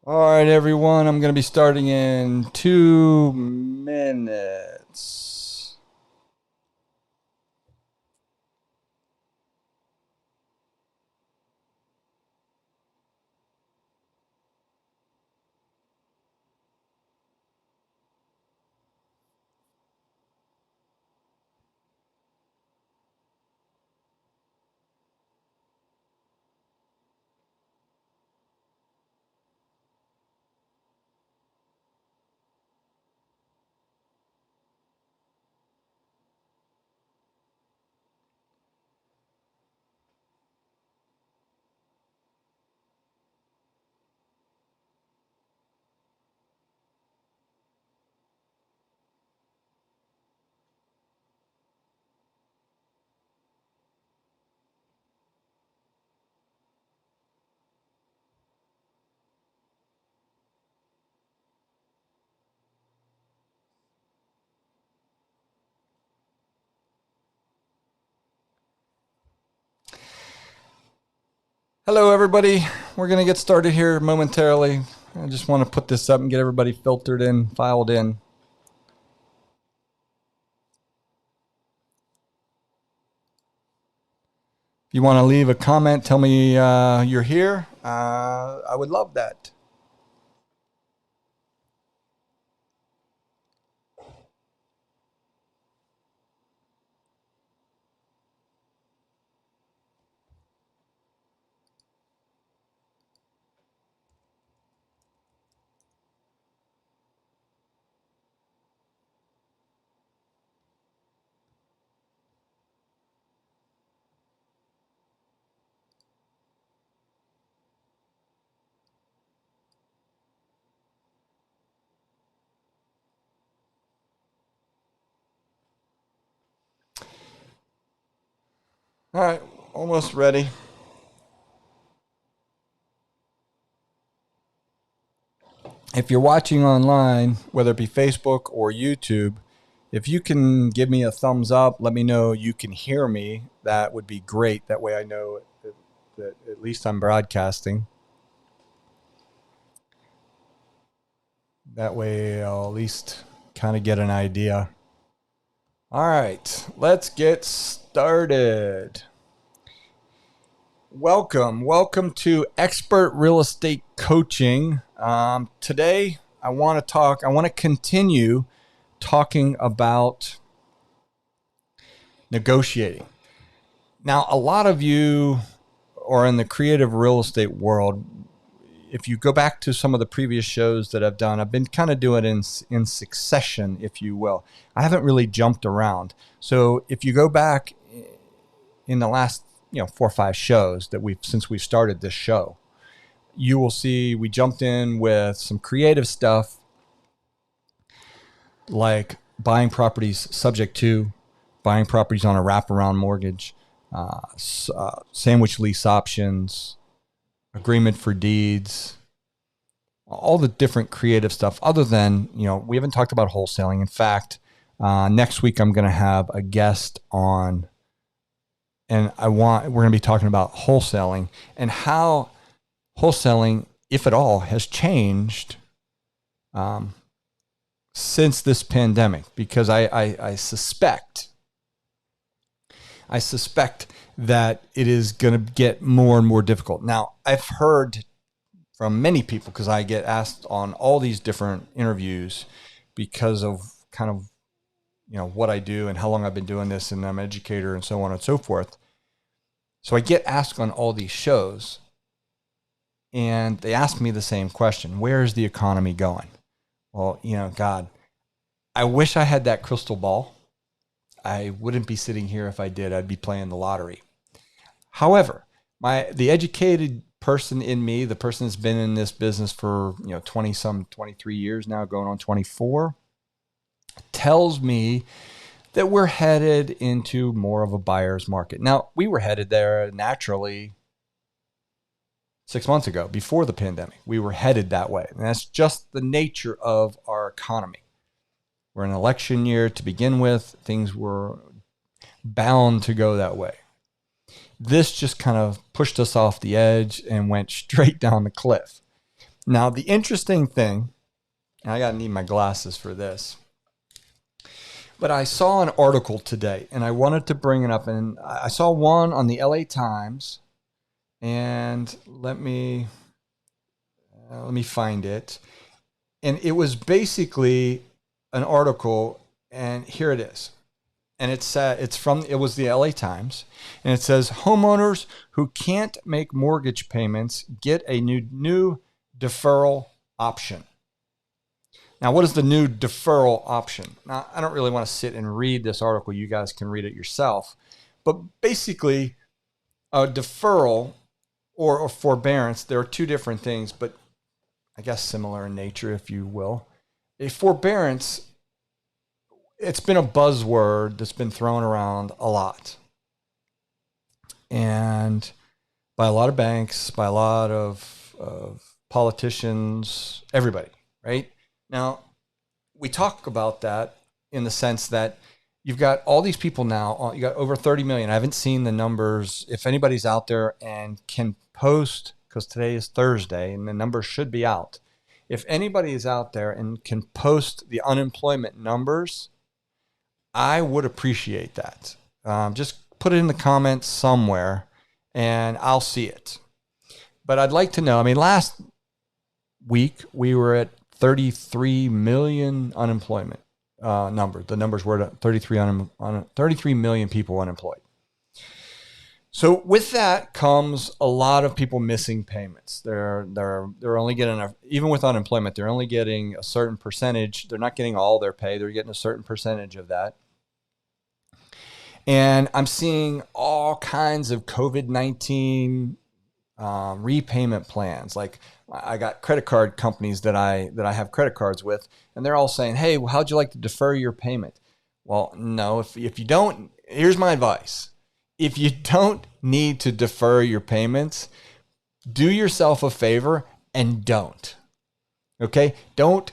All right, everyone. I'm going to be starting in 2 minutes. Hello, everybody. We're going to get started here momentarily. I just want to put this up and get everybody filtered in, filed in. If you want to leave a comment, tell me you're here. I would love that. All right, almost ready. If you're watching online, whether it be Facebook or YouTube, if you can give me a thumbs up, let me know you can hear me. That would be great. That way I know that at least I'm broadcasting. That way I'll at least kind of get an idea. All right, let's get started. Welcome to Expert Real Estate Coaching. Today I want to continue talking about negotiating. Now, a lot of you are in the creative real estate world. If you go back to some of the previous shows that I've done, I've been kind of doing it in succession, if you will. I haven't really jumped around. So if you go back in the last 4 or 5 shows that since we started this show, you will see we jumped in with some creative stuff like buying properties subject to, buying properties on a wraparound mortgage, sandwich lease options, agreement for deeds, all the different creative stuff. Other than, we haven't talked about wholesaling. In fact, next week I'm going to have a guest on, and we're going to be talking about wholesaling and how wholesaling, if at all, has changed since this pandemic. Because I suspect that it is going to get more and more difficult. Now, I've heard from many people, because I get asked on all these different interviews because of kind of, what I do and how long I've been doing this, and I'm an educator and so on and so forth. So I get asked on all these shows, and they ask me the same question: where is the economy going? Well, God, I wish I had that crystal ball. I wouldn't be sitting here if I did. I'd be playing the lottery. However, the educated person in me, the person that's been in this business for 23 years now, going on 24, tells me that we're headed into more of a buyer's market. Now, we were headed there naturally 6 months ago, before the pandemic. We were headed that way, and that's just the nature of our economy. We're in an election year to begin with. Things were bound to go that way. This just kind of pushed us off the edge and went straight down the cliff. Now, the interesting thing, and I got to need my glasses for this, but I saw an article today, and I wanted to bring it up. And I saw one on the LA Times, and let me find it. And it was basically an article, and here it is. And it was the LA Times, and it says homeowners who can't make mortgage payments get a new deferral option. Now, what is the new deferral option? Now, I don't really want to sit and read this article. You guys can read it yourself. But basically, a deferral or a forbearance, there are two different things, but I guess similar in nature, if you will. A forbearance, it's been a buzzword that's been thrown around a lot. And by a lot of banks, by a lot of politicians, everybody, right? Now, we talk about that in the sense that you've got all these people now, you got over 30 million. I haven't seen the numbers. If anybody's out there and can post, because today is Thursday and the numbers should be out. If anybody is out there and can post the unemployment numbers, I would appreciate that. Just put it in the comments somewhere and I'll see it. But I'd like to know, last week we were at 33 million unemployment number. The numbers were at 33 million people unemployed. So with that comes a lot of people missing payments. They're only getting, even with unemployment, they're only getting a certain percentage. They're not getting all their pay. They're getting a certain percentage of that. And I'm seeing all kinds of COVID-19 repayment plans. Like I got credit card companies that I have credit cards with, and they're all saying, hey, well, how'd you like to defer your payment? Well, no, if you don't, here's my advice. If you don't need to defer your payments, do yourself a favor and don't. Okay? Don't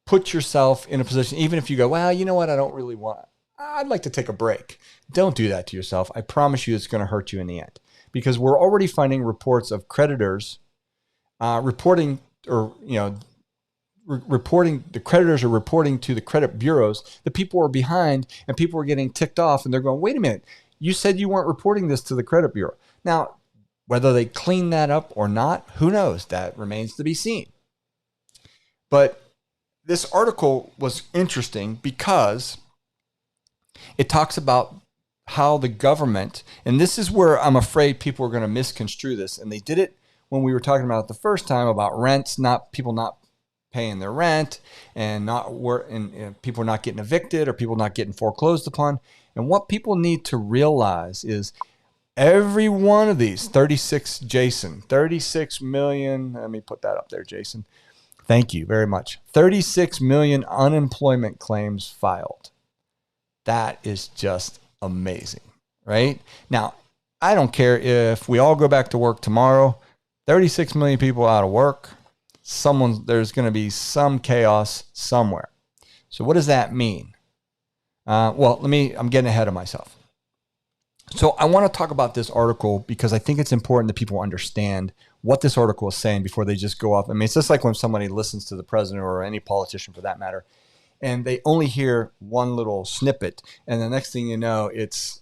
put yourself in a position, even if you go, well, you know what, I'd like to take a break. Don't do that to yourself. I promise you it's going to hurt you in the end. Because we're already finding reports of creditors reporting the creditors are reporting to the credit bureaus that people are behind and people are getting ticked off and they're going, wait a minute, you said you weren't reporting this to the credit bureau. Now, whether they clean that up or not, who knows? That remains to be seen. But this article was interesting because it talks about how the government, and this is where I'm afraid people are going to misconstrue this, and they did it when we were talking about it the first time about rents, people not paying their rent, and people not getting evicted or people not getting foreclosed upon. And what people need to realize is every one of these 36 million, let me put that up there, Jason. Thank you very much. 36 million unemployment claims filed. That is just amazing, right? Now, I don't care if we all go back to work tomorrow, 36 million people out of work, there's going to be some chaos somewhere. So what does that mean? I'm getting ahead of myself. So I want to talk about this article because I think it's important that people understand what this article is saying before they just go off. It's just like when somebody listens to the president or any politician for that matter, and they only hear one little snippet, and the next thing you know, it's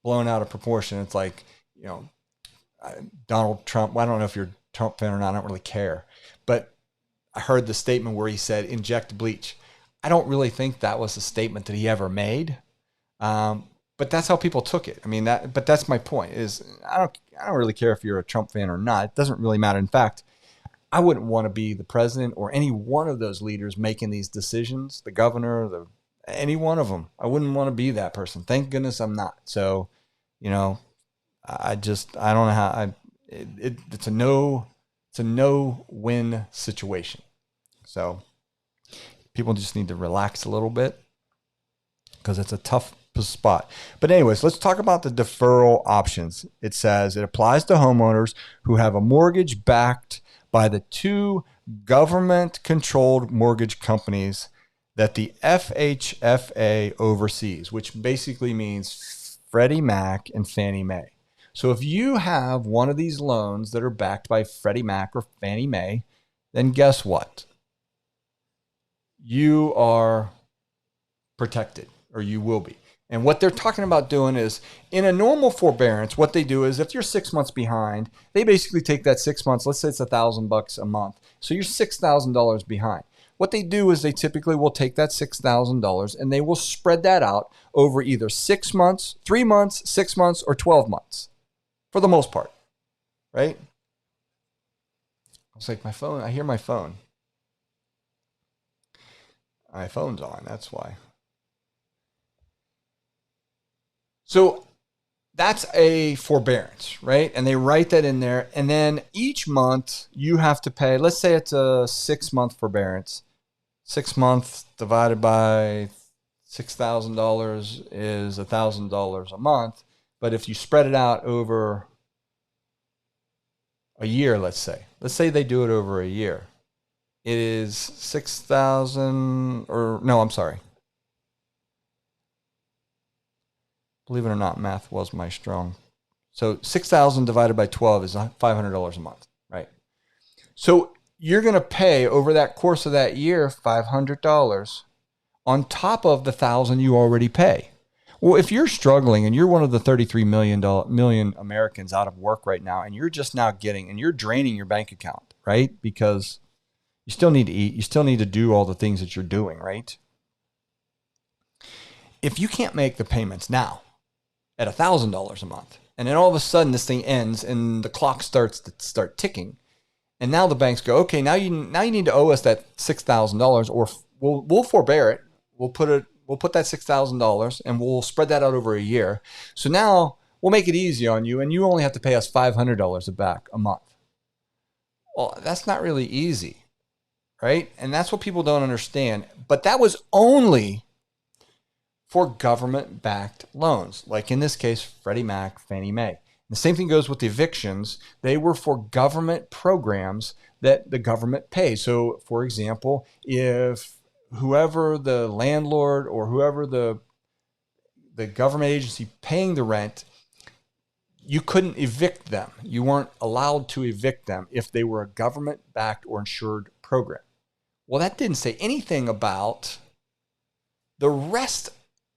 blown out of proportion. It's like Donald Trump. Well, I don't know if you're a Trump fan or not. I don't really care, but I heard the statement where he said inject bleach. I don't really think that was a statement that he ever made, but that's how people took it. But that's my point. Is I don't really care if you're a Trump fan or not. It doesn't really matter. In fact, I wouldn't want to be the president or any one of those leaders making these decisions. The governor, any one of them. I wouldn't want to be that person. Thank goodness I'm not. So, I don't know how. It's a no-win situation. So people just need to relax a little bit because it's a tough spot. But anyways, let's talk about the deferral options. It says it applies to homeowners who have a mortgage backed by the two government-controlled mortgage companies that the FHFA oversees, which basically means Freddie Mac and Fannie Mae. So if you have one of these loans that are backed by Freddie Mac or Fannie Mae, then guess what? You are protected, or you will be. And what they're talking about doing is, in a normal forbearance, what they do is if you're 6 months behind, they basically take that 6 months, let's say it's $1,000 a month. So you're $6,000 behind. What they do is they typically will take that $6,000 and they will spread that out over either 6 months, 3 months, 6 months, or 12 months for the most part, right? It's like my phone, I hear my phone. My phone's on, that's why. So that's a forbearance, right? And they write that in there. And then each month you have to pay, let's say it's a 6-month forbearance. 6 months divided by $6,000 is $1,000 a month. But if you spread it out over a year, let's say they do it over a year, it is 6,000, or no, I'm sorry. Believe it or not, math was my strong. So 6,000 divided by 12 is $500 a month, right? So you're going to pay over that course of that year $500 on top of the $1,000 you already pay. Well, if you're struggling and you're one of the 33 million Americans out of work right now, and you're just now getting, and you're draining your bank account, right? Because you still need to eat, you still need to do all the things that you're doing, right? If you can't make the payments now at $1,000 a month, and then all of a sudden this thing ends and the clock starts to start ticking, and now the banks go, okay, now you need to owe us that $6,000, or we'll forbear it. We'll put that $6,000 and we'll spread that out over a year. So now we'll make it easy on you, and you only have to pay us $500 back a month. Well, that's not really easy, right? And that's what people don't understand. But that was only for government-backed loans, like in this case, Freddie Mac, Fannie Mae. The same thing goes with the evictions. They were for government programs that the government pays. So, for example, if whoever the landlord or whoever the government agency paying the rent, you couldn't evict them. You weren't allowed to evict them if they were a government-backed or insured program. Well, that didn't say anything about the rest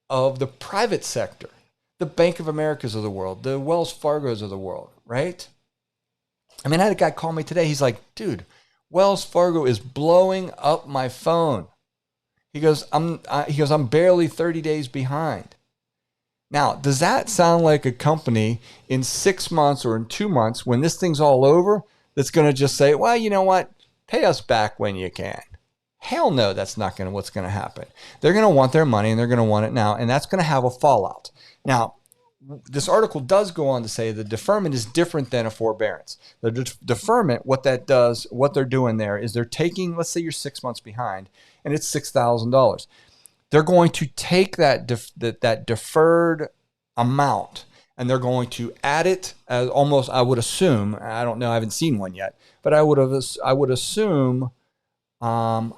of the private sector, the Bank of Americas of the world, the Wells Fargos of the world, right? I mean, I had a guy call me today. He's like, dude, Wells Fargo is blowing up my phone. He goes, I'm barely 30 days behind. Now, does that sound like a company in 6 months or in 2 months, when this thing's all over, that's going to just say, well, you know what? Pay us back when you can. Hell no, that's not what's going to happen. They're going to want their money, and they're going to want it now, and that's going to have a fallout. Now, this article does go on to say the deferment is different than a forbearance. The deferment, what that does, what they're doing there is they're taking, let's say you're 6 months behind, and it's $6,000. They're going to take that deferred amount, and they're going to add it as almost, I would assume, I don't know, I haven't seen one yet, but I would assume on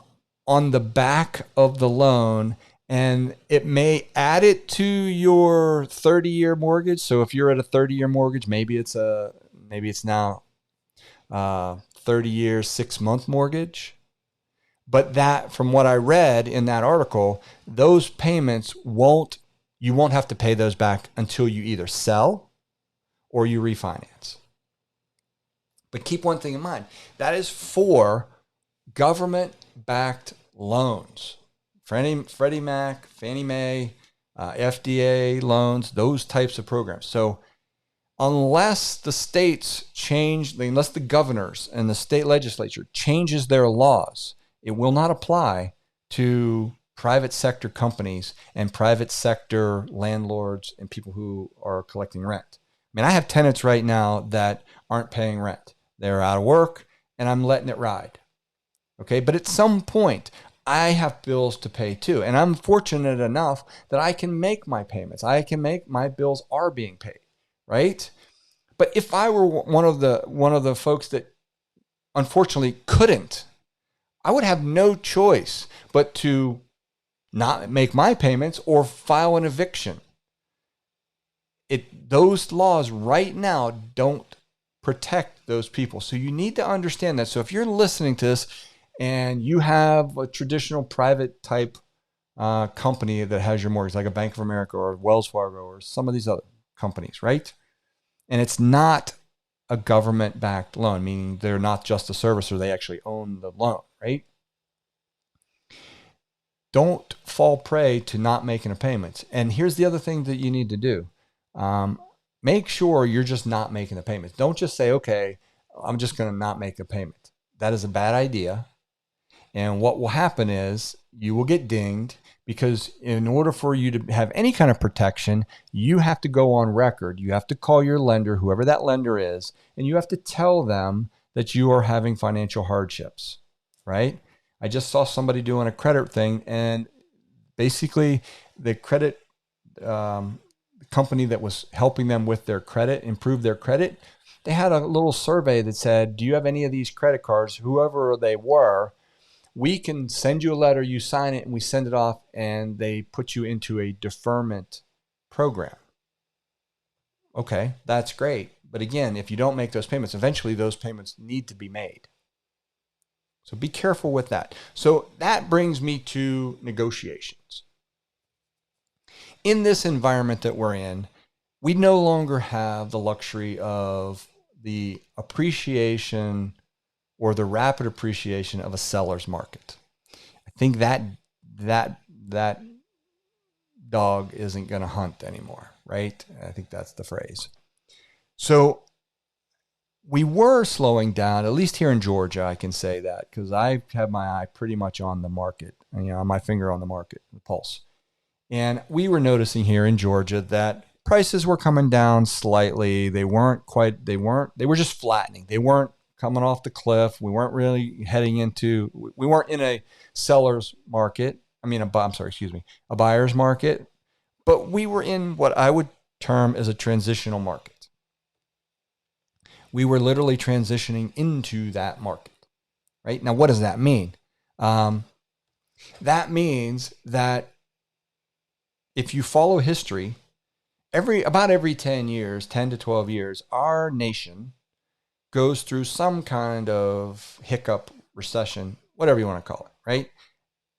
the back of the loan, and it may add it to your 30-year mortgage. So if you're at a 30-year mortgage, maybe it's now 30-year, 6-month mortgage. But that, from what I read in that article, those payments you won't have to pay those back until you either sell or you refinance. But keep one thing in mind. That is for government-backed loans. Freddie Mac, Fannie Mae, FDA loans, those types of programs. So unless the states change, unless the governors and the state legislature changes their laws, it will not apply to private sector companies and private sector landlords and people who are collecting rent. I mean, I have tenants right now that aren't paying rent. They're out of work, and I'm letting it ride. Okay, but at some point, I have bills to pay too. And I'm fortunate enough that I can make my payments. I can make my bills are being paid, right? But if I were one of the folks that unfortunately couldn't, I would have no choice but to not make my payments or file an eviction. those laws right now don't protect those people. So you need to understand that. So if you're listening to this and you have a traditional private type company that has your mortgage, like a Bank of America or Wells Fargo or some of these other companies, right? And it's not a government-backed loan, meaning they're not just a servicer, they actually own the loan, right? Don't fall prey to not making a payment. And here's the other thing that you need to do. Make sure you're just not making the payments. Don't just say, okay, I'm just going to not make a payment. That is a bad idea. And what will happen is you will get dinged, because in order for you to have any kind of protection, you have to go on record. You have to call your lender, whoever that lender is, and you have to tell them that you are having financial hardships, right? I just saw somebody doing a credit thing, and basically the credit company that was helping them with their credit, improve their credit, they had a little survey that said, do you have any of these credit cards, whoever they were, we can send you a letter, you sign it, and we send it off, and they put you into a deferment program. Okay, that's great. But again, if you don't make those payments, eventually those payments need to be made. So be careful with that. So that brings me to negotiations. In this environment that we're in, we no longer have the luxury of the appreciation or the rapid appreciation of a seller's market. I think that dog isn't going to hunt anymore, right? I think that's the phrase. So we were slowing down, at least here in Georgia, I can say that, because I have my eye pretty much on the market, my finger on the market, the pulse. And we were noticing here in Georgia that prices were coming down slightly. They were just flattening. They weren't coming off the cliff. We weren't really we weren't in a seller's market. A buyer's market, but we were in what I would term as a transitional market. We were literally transitioning into that market, right? Now, what does that mean? That means that if you follow history, about every 10 to 12 years, our nation goes through some kind of hiccup, recession, whatever you want to call it, right?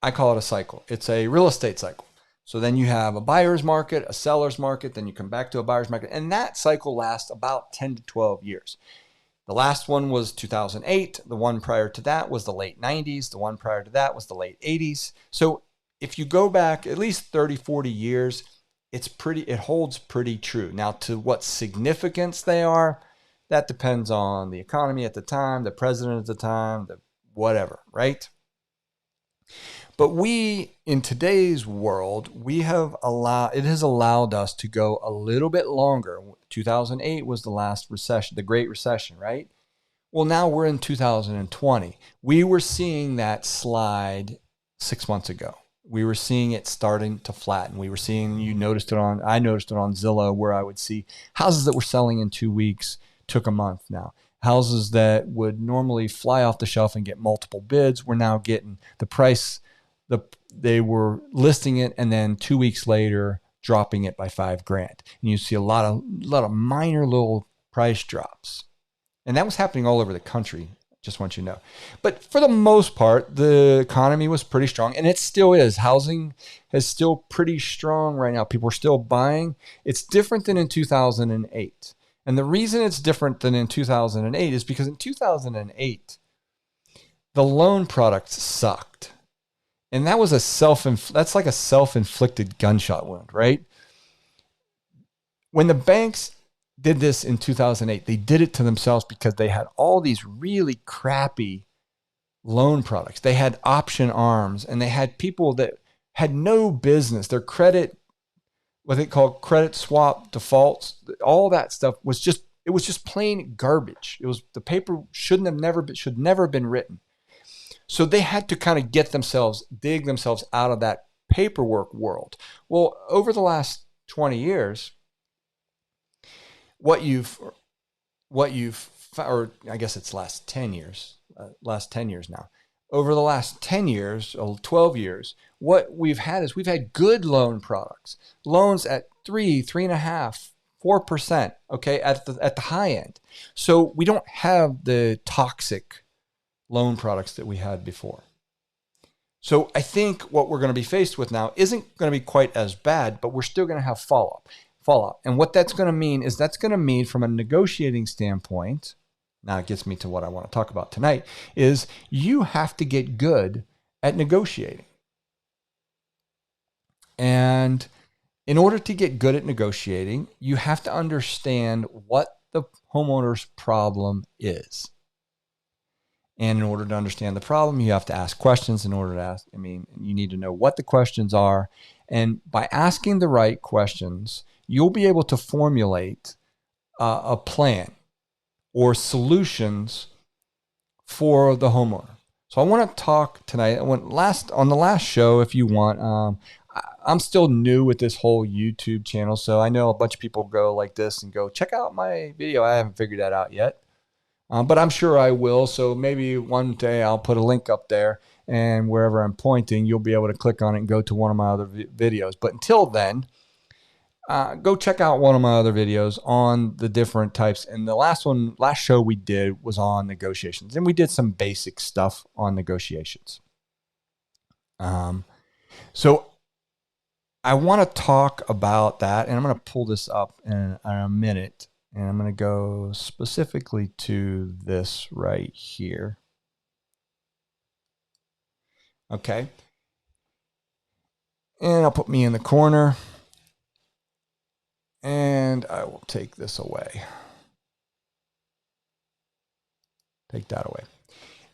I call it a cycle. It's a real estate cycle. So then you have a buyer's market, a seller's market, then you come back to a buyer's market, and that cycle lasts about 10 to 12 years. The last one was 2008. The one prior to that was the late 90s. The one prior to that was the late 80s. So if you go back at least 30, 40 years, it holds pretty true. Now, to what significance they are, that depends on the economy at the time, the president at the time, the whatever, right? But in today's world, it has allowed us to go a little bit longer. 2008 was the last recession, the Great Recession, right? Well, now we're in 2020. We were seeing that slide 6 months ago. We were seeing it starting to flatten. I noticed it on Zillow, where I would see houses that were selling in 2 weeks took a month now. Houses that would normally fly off the shelf and get multiple bids were now getting the price. They were listing it and then 2 weeks later dropping it by $5,000. And you see a lot of minor little price drops. And that was happening all over the country, just want you to know. But for the most part, the economy was pretty strong, and it still is. Housing is still pretty strong right now. People are still buying. It's different than in 2008. And the reason it's different than in 2008 is because in 2008, the loan products sucked. And that was that's like a self-inflicted gunshot wound, right? When the banks did this in 2008, they did it to themselves because they had all these really crappy loan products. They had option arms, and they had people that had no business. Their credit, what they call credit swap defaults, all that stuff was just plain garbage. The paper should never have been written. So they had to kind of dig themselves out of that paperwork world. Well, over the last 20 years, or I guess it's last 10 years now. Over the last 10 years, or 12 years, what we've had good loan products, loans at 3.5%, 4%, okay, at the high end. So we don't have the toxic loan products that we had before. So I think what we're going to be faced with now isn't going to be quite as bad, but we're still going to have fallout. And what that's going to mean is that's going to mean from a negotiating standpoint, now it gets me to what I want to talk about tonight, is you have to get good at negotiating. And in order to get good at negotiating, you have to understand what the homeowner's problem is. And in order to understand the problem, you have to ask questions. You need to know what the questions are. And by asking the right questions, you'll be able to formulate a plan or solutions for the homeowner. So I want to talk tonight. On the last show, if you want, I'm still new with this whole YouTube channel. So I know a bunch of people go like this and go, check out my video. I haven't figured that out yet. But I'm sure I will. So maybe one day I'll put a link up there, and wherever I'm pointing, you'll be able to click on it and go to one of my other videos. But until then, go check out one of my other videos on the different types. And the last show we did was on negotiations, and we did some basic stuff on negotiations. So I want to talk about that, and I'm going to pull this up in a minute. And I'm going to go specifically to this right here. Okay. And I'll put me in the corner. And I will take this away. Take that away.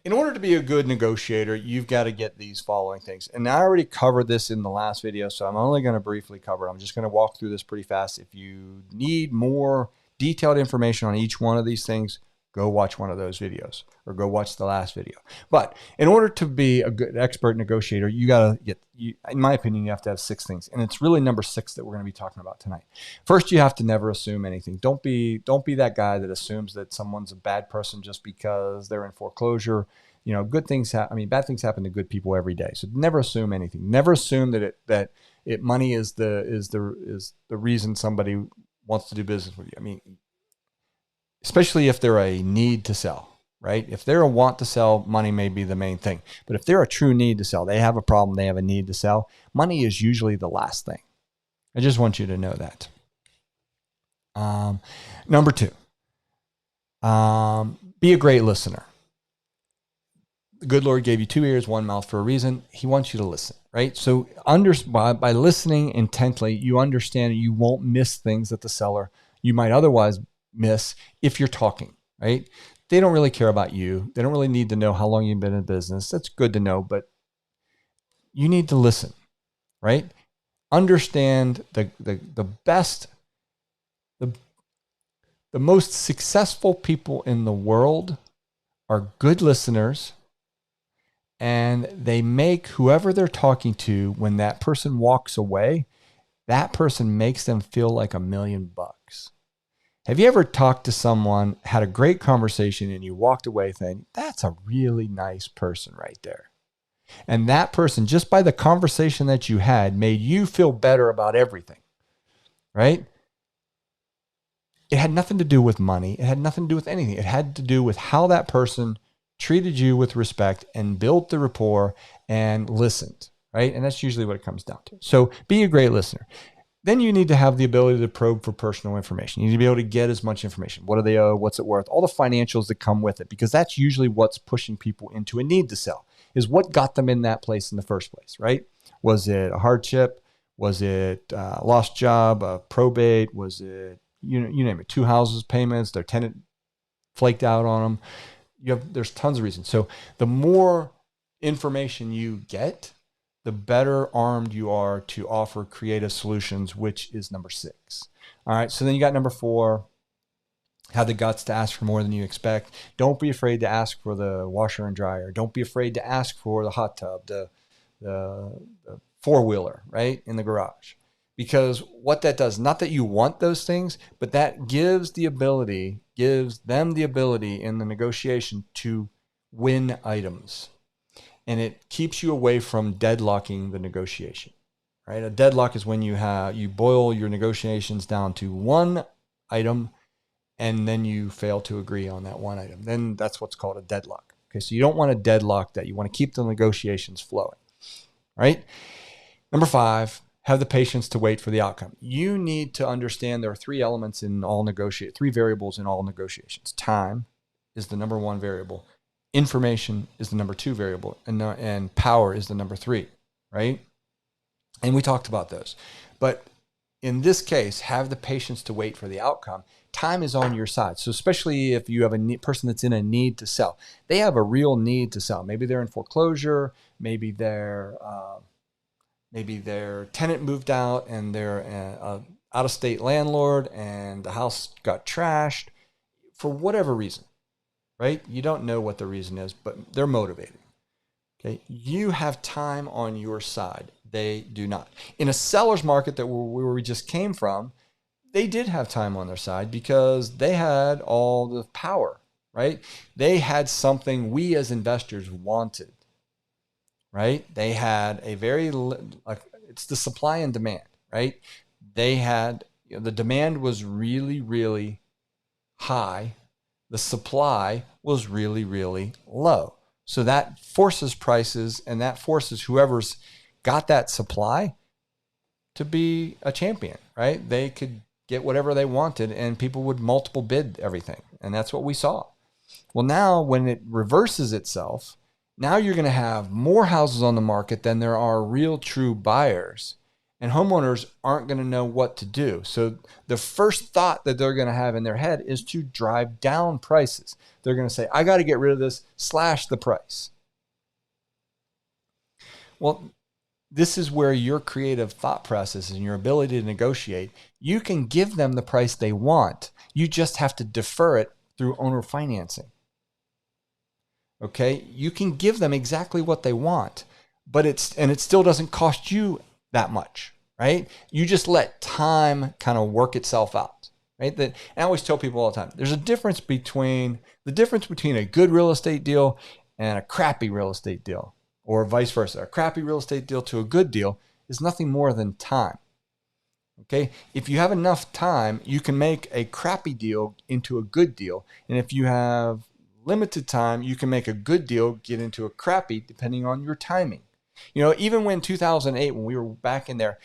In order to be a good negotiator, you've got to get these following things. And I already covered this in the last video, so I'm only going to briefly cover it. I'm just going to walk through this pretty fast. If you need more detailed information on each one of these things, go watch one of those videos or go watch the last video. But in order to be a good expert negotiator, you got to in my opinion, you have to have 6 things. And it's really number 6 that we're going to be talking about tonight. First, you have to never assume anything. Don't be that guy that assumes that someone's a bad person just because they're in foreclosure. You know, bad things happen to good people every day. So never assume anything. Never assume that money is the reason somebody wants to do business with you. I mean, especially if they're a need to sell, right? If they're a want to sell, money may be the main thing. But if they're a true need to sell, they have a problem, they have a need to sell, money is usually the last thing. I just want you to know that. Number 2, be a great listener. The good Lord gave you 2 ears, 1 mouth for a reason. He wants you to listen, right? So by listening intently, you understand you won't miss things that the seller you might otherwise miss if you're talking, right? They don't really care about you. They don't really need to know how long you've been in business. That's good to know, but you need to listen, right? Understand the most successful people in the world are good listeners. And they make whoever they're talking to, when that person walks away, that person makes them feel like $1 million. Have you ever talked to someone, had a great conversation, and you walked away thinking, that's a really nice person right there? And that person, just by the conversation that you had, made you feel better about everything, right? It had nothing to do with money. It had nothing to do with anything. It had to do with how that person treated you with respect and built the rapport and listened, right? And that's usually what it comes down to. So be a great listener. Then you need to have the ability to probe for personal information. You need to be able to get as much information. What do they owe? What's it worth? All the financials that come with it, because that's usually what's pushing people into a need to sell, is what got them in that place in the first place, right? Was it a hardship? Was it a lost job, a probate? Was it, you name it, 2 houses payments, their tenant flaked out on them? There's tons of reasons. So the more information you get, the better armed you are to offer creative solutions, which is number 6. All right. So then you got number 4, have the guts to ask for more than you expect. Don't be afraid to ask for the washer and dryer. Don't be afraid to ask for the hot tub, the 4-wheeler, right, in the garage. Because what that does, not that you want those things, but that gives them the ability in the negotiation to win items. And it keeps you away from deadlocking the negotiation, right? A deadlock is when you boil your negotiations down to one item, and then you fail to agree on that one item. Then that's what's called a deadlock. Okay, so you don't want to deadlock that. You want to keep the negotiations flowing, right? Number 5, have the patience to wait for the outcome. You need to understand there are 3 elements in all negotiate, 3 variables in all negotiations. Time is the number 1 variable. Information is the number 2 variable, and power is the number 3, right? And we talked about those. But in this case, have the patience to wait for the outcome. Time is on your side. So especially if you have a person that's in a need to sell, they have a real need to sell. Maybe they're in foreclosure. Maybe their tenant moved out and they're an out-of-state landlord and the house got trashed for whatever reason, right? You don't know what the reason is, but they're motivated. Okay, you have time on your side. They do not. In a seller's market where we just came from, they did have time on their side because they had all the power, right? They had something we as investors wanted, right? They had it's the supply and demand, right? They had, the demand was really, really high. The supply was really, really low. So that forces prices, and that forces whoever's got that supply to be a champion, right? They could get whatever they wanted and people would multiple bid everything. And that's what we saw. Well, now when it reverses itself, now you're going to have more houses on the market than there are real true buyers. And homeowners aren't going to know what to do. So the first thought that they're going to have in their head is to drive down prices. They're going to say, I got to get rid of this, slash the price. Well, this is where your creative thought process and your ability to negotiate, you can give them the price they want. You just have to defer it through owner financing. Okay? You can give them exactly what they want, but it still doesn't cost you that much, right? You just let time kind of work itself out, right? And I always tell people all the time, there's a difference between a good real estate deal and a crappy real estate deal, or vice versa. A crappy real estate deal to a good deal is nothing more than time. Okay? If you have enough time, you can make a crappy deal into a good deal. And if you have limited time, you can make a good deal get into a crappy depending on your timing. Even when 2008, when we were back in there,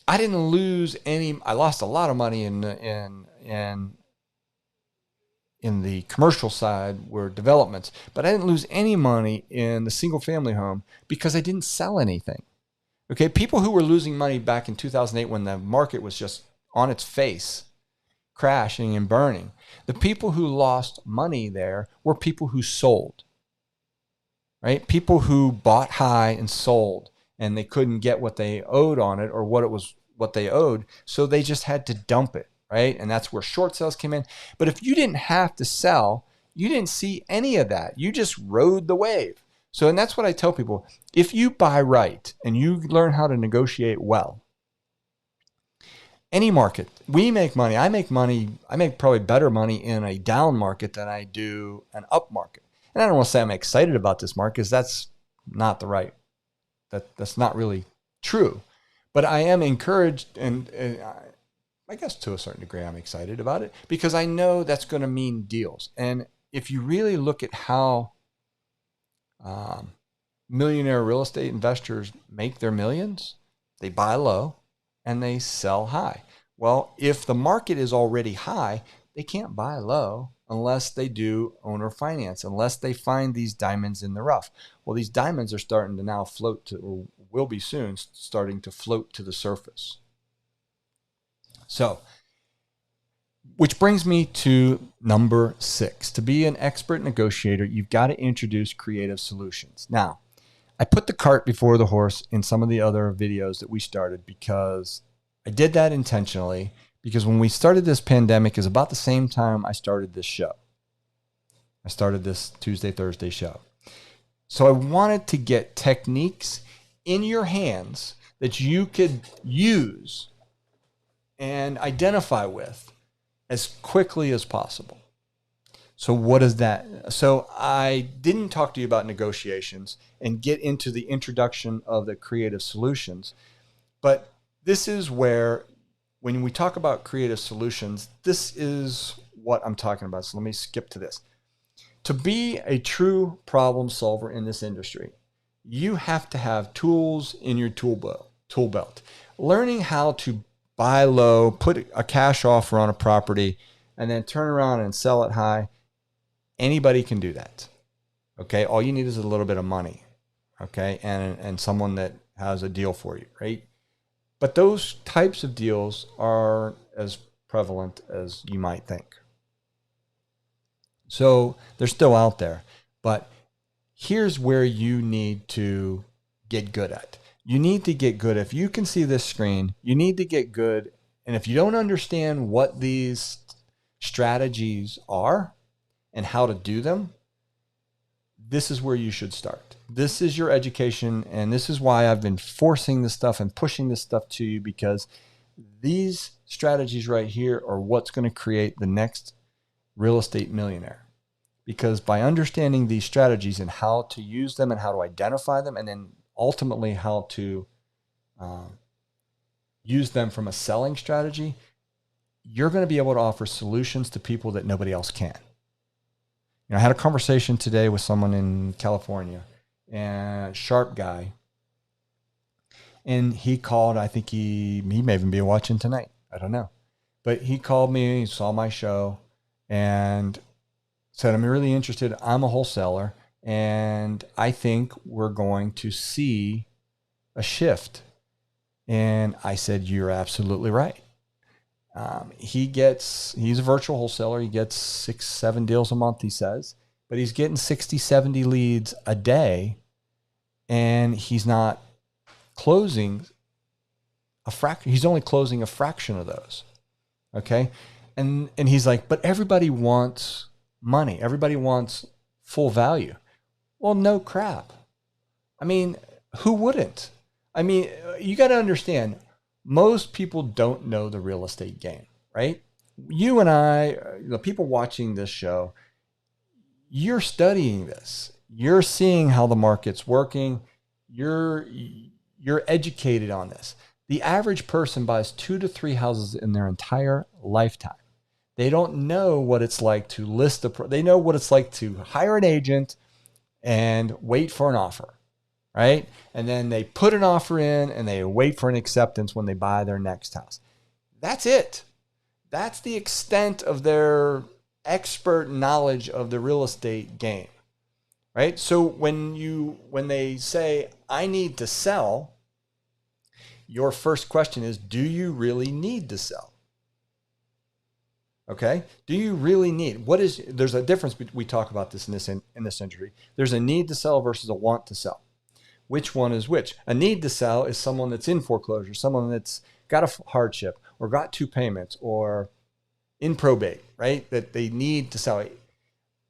I didn't lose any. I lost a lot of money in the commercial side were developments, but I didn't lose any money in the single family home because I didn't sell anything. Okay, people who were losing money back in 2008 when the market was just on its face, crashing and burning, the people who lost money there were people who sold. Right? People who bought high and sold, and they couldn't get what they owed on it or what they owed, so they just had to dump it, right? And that's where short sales came in. But if you didn't have to sell, you didn't see any of that. You just rode the wave. So, and that's what I tell people. If you buy right and you learn how to negotiate well, any market, we make money. I make probably better money in a down market than I do an up market. And I don't want to say I'm excited about this market because that's not that's not really true. But I am encouraged, and I guess to a certain degree I'm excited about it because I know that's going to mean deals. And if you really look at how millionaire real estate investors make their millions, they buy low and they sell high. Well, if the market is already high, they can't buy low unless they do owner finance, unless they find these diamonds in the rough. Well, these diamonds are starting to now float to, or will be soon, starting to float to the surface. So, which brings me to number 6. To be an expert negotiator, you've got to introduce creative solutions. Now, I put the cart before the horse in some of the other videos that we started because I did that intentionally. Because when we started this pandemic is about the same time I started this show. I started this Tuesday, Thursday show. So I wanted to get techniques in your hands that you could use and identify with as quickly as possible. So what is that? So I didn't talk to you about negotiations and get into the introduction of the creative solutions, but this is where when we talk about creative solutions, this is what I'm talking about. So let me skip to this. To be a true problem solver in this industry, you have to have tools in your tool belt. Learning how to buy low, put a cash offer on a property, and then turn around and sell it high. Anybody can do that. Okay. All you need is a little bit of money. Okay. And someone that has a deal for you, right? But those types of deals are as prevalent as you might think. So they're still out there, but here's where you need to get good at. You need to get good. If you can see this screen, you need to get good. And if you don't understand what these strategies are and how to do them, this is where you should start. This is your education, and this is why I've been forcing this stuff and pushing this stuff to you, because these strategies right here are what's going to create the next real estate millionaire. Because by understanding these strategies and how to use them and how to identify them, and then ultimately how to use them from a selling strategy, you're going to be able to offer solutions to people that nobody else can. You know, I had a conversation today with someone in California, and sharp guy, and he called. I think he may even be watching tonight. I don't know, but he called me, he saw my show, and said, I'm really interested. I'm a wholesaler, and I think we're going to see a shift. And I said, you're absolutely right. He's a virtual wholesaler. He gets 6-7 deals a month, he says, but he's getting 60-70 leads a day, and he's not closing a fraction. He's only closing a fraction of those. Okay. And he's like, but everybody wants money. Everybody wants full value. Well, no crap. I mean, who wouldn't? I mean, you got to understand, most people don't know the real estate game, right? You and I, the people watching this show, you're studying this. You're seeing how the market's working. You're educated on this. The average person buys 2 to 3 houses in their entire lifetime. They don't know what it's like to list they know what it's like to hire an agent and wait for an offer, right? And then they put an offer in and they wait for an acceptance when they buy their next house. That's it. That's the extent of their expert knowledge of the real estate game, right? So when they say, I need to sell, your first question is, do you really need to sell? Okay. Do you really need, there's a difference. We talk about this in this industry. There's a need to sell versus a want to sell. Which one is which? A need to sell is someone that's in foreclosure, someone that's got a hardship or got 2 payments or in probate, right? That they need to sell.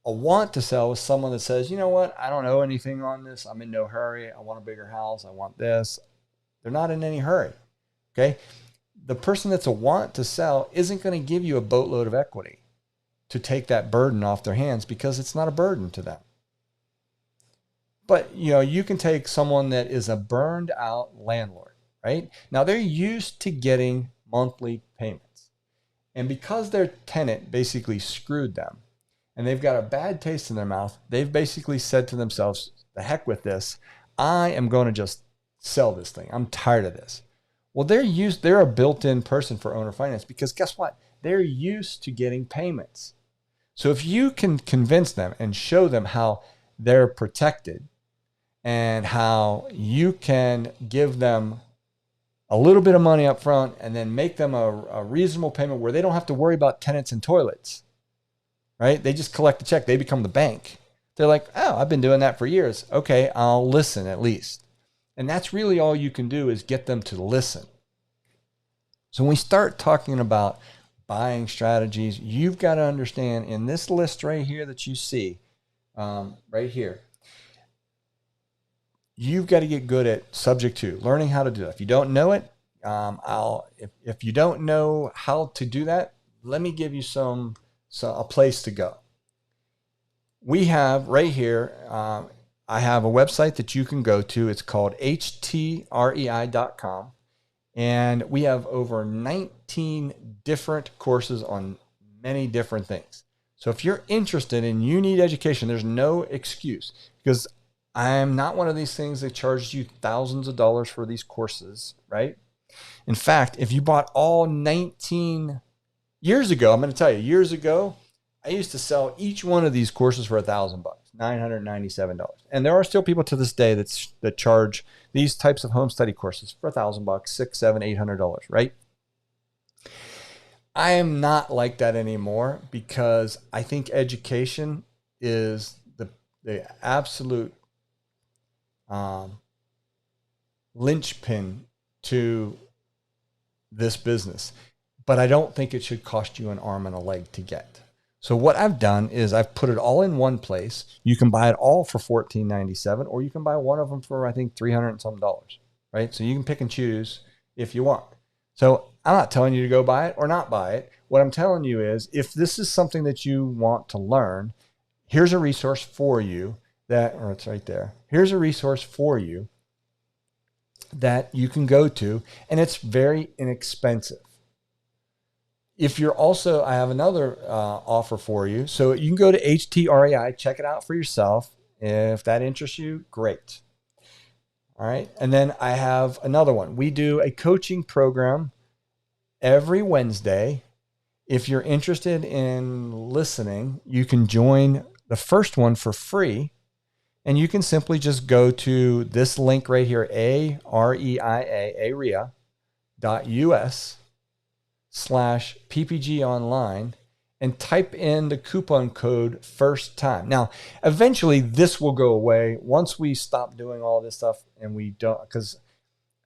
A want to sell is someone that says, you know what? I don't know anything on this. I'm in no hurry. I want a bigger house. I want this. They're not in any hurry. Okay. The person that's a want to sell isn't going to give you a boatload of equity to take that burden off their hands, because it's not a burden to them. But, you know, you can take someone that is a burned out landlord, right? Now they're used to getting monthly payments. And because their tenant basically screwed them and they've got a bad taste in their mouth, they've basically said to themselves, the heck with this. I am going to just sell this thing. I'm tired of this. Well, they're a built-in person for owner finance, because guess what? They're used to getting payments. So if you can convince them and show them how they're protected and how you can give them a little bit of money up front and then make them a reasonable payment where they don't have to worry about tenants and toilets, right? They just collect the check. They become the bank. They're like, oh, I've been doing that for years. Okay, I'll listen at least. And that's really all you can do, is get them to listen. So when we start talking about buying strategies, you've got to understand, in this list right here that you see, right here, you've got to get good at subject to, learning how to do it. If you don't know it, if you don't know how to do that, let me give you a place to go. We have right here, I have a website that you can go to. It's called htrei.com. And we have over 19 different courses on many different things. So if you're interested and you need education, there's no excuse, because I'm not one of these things that charges you thousands of dollars for these courses, right? In fact, if you bought all 19 years ago, I'm going to tell you, years ago, I used to sell each one of these courses for $1,000, $997. And there are still people to this day that charge these types of home study courses for $1,000, $600, $700, $800, right? I am not like that anymore, because I think education is the absolute linchpin to this business. But I don't think it should cost you an arm and a leg to get. So what I've done is I've put it all in one place. You can buy it all for $14.97, or you can buy one of them for, I think, $300 and some dollars, right? So you can pick and choose if you want. So I'm not telling you to go buy it or not buy it. What I'm telling you is, if this is something that you want to learn, here's a resource for you or it's right there. Here's a resource for you that you can go to, and it's very inexpensive. If you're also, I have another offer for you. So you can go to HTRAI, check it out for yourself. If that interests you, great. All right. And then I have another one. We do a coaching program every Wednesday. If you're interested in listening, you can join the first one for free. And you can simply just go to this link right here, areia.us/PPG online, and type in the coupon code first time. Now, eventually this will go away once we stop doing all this stuff, and we don't, because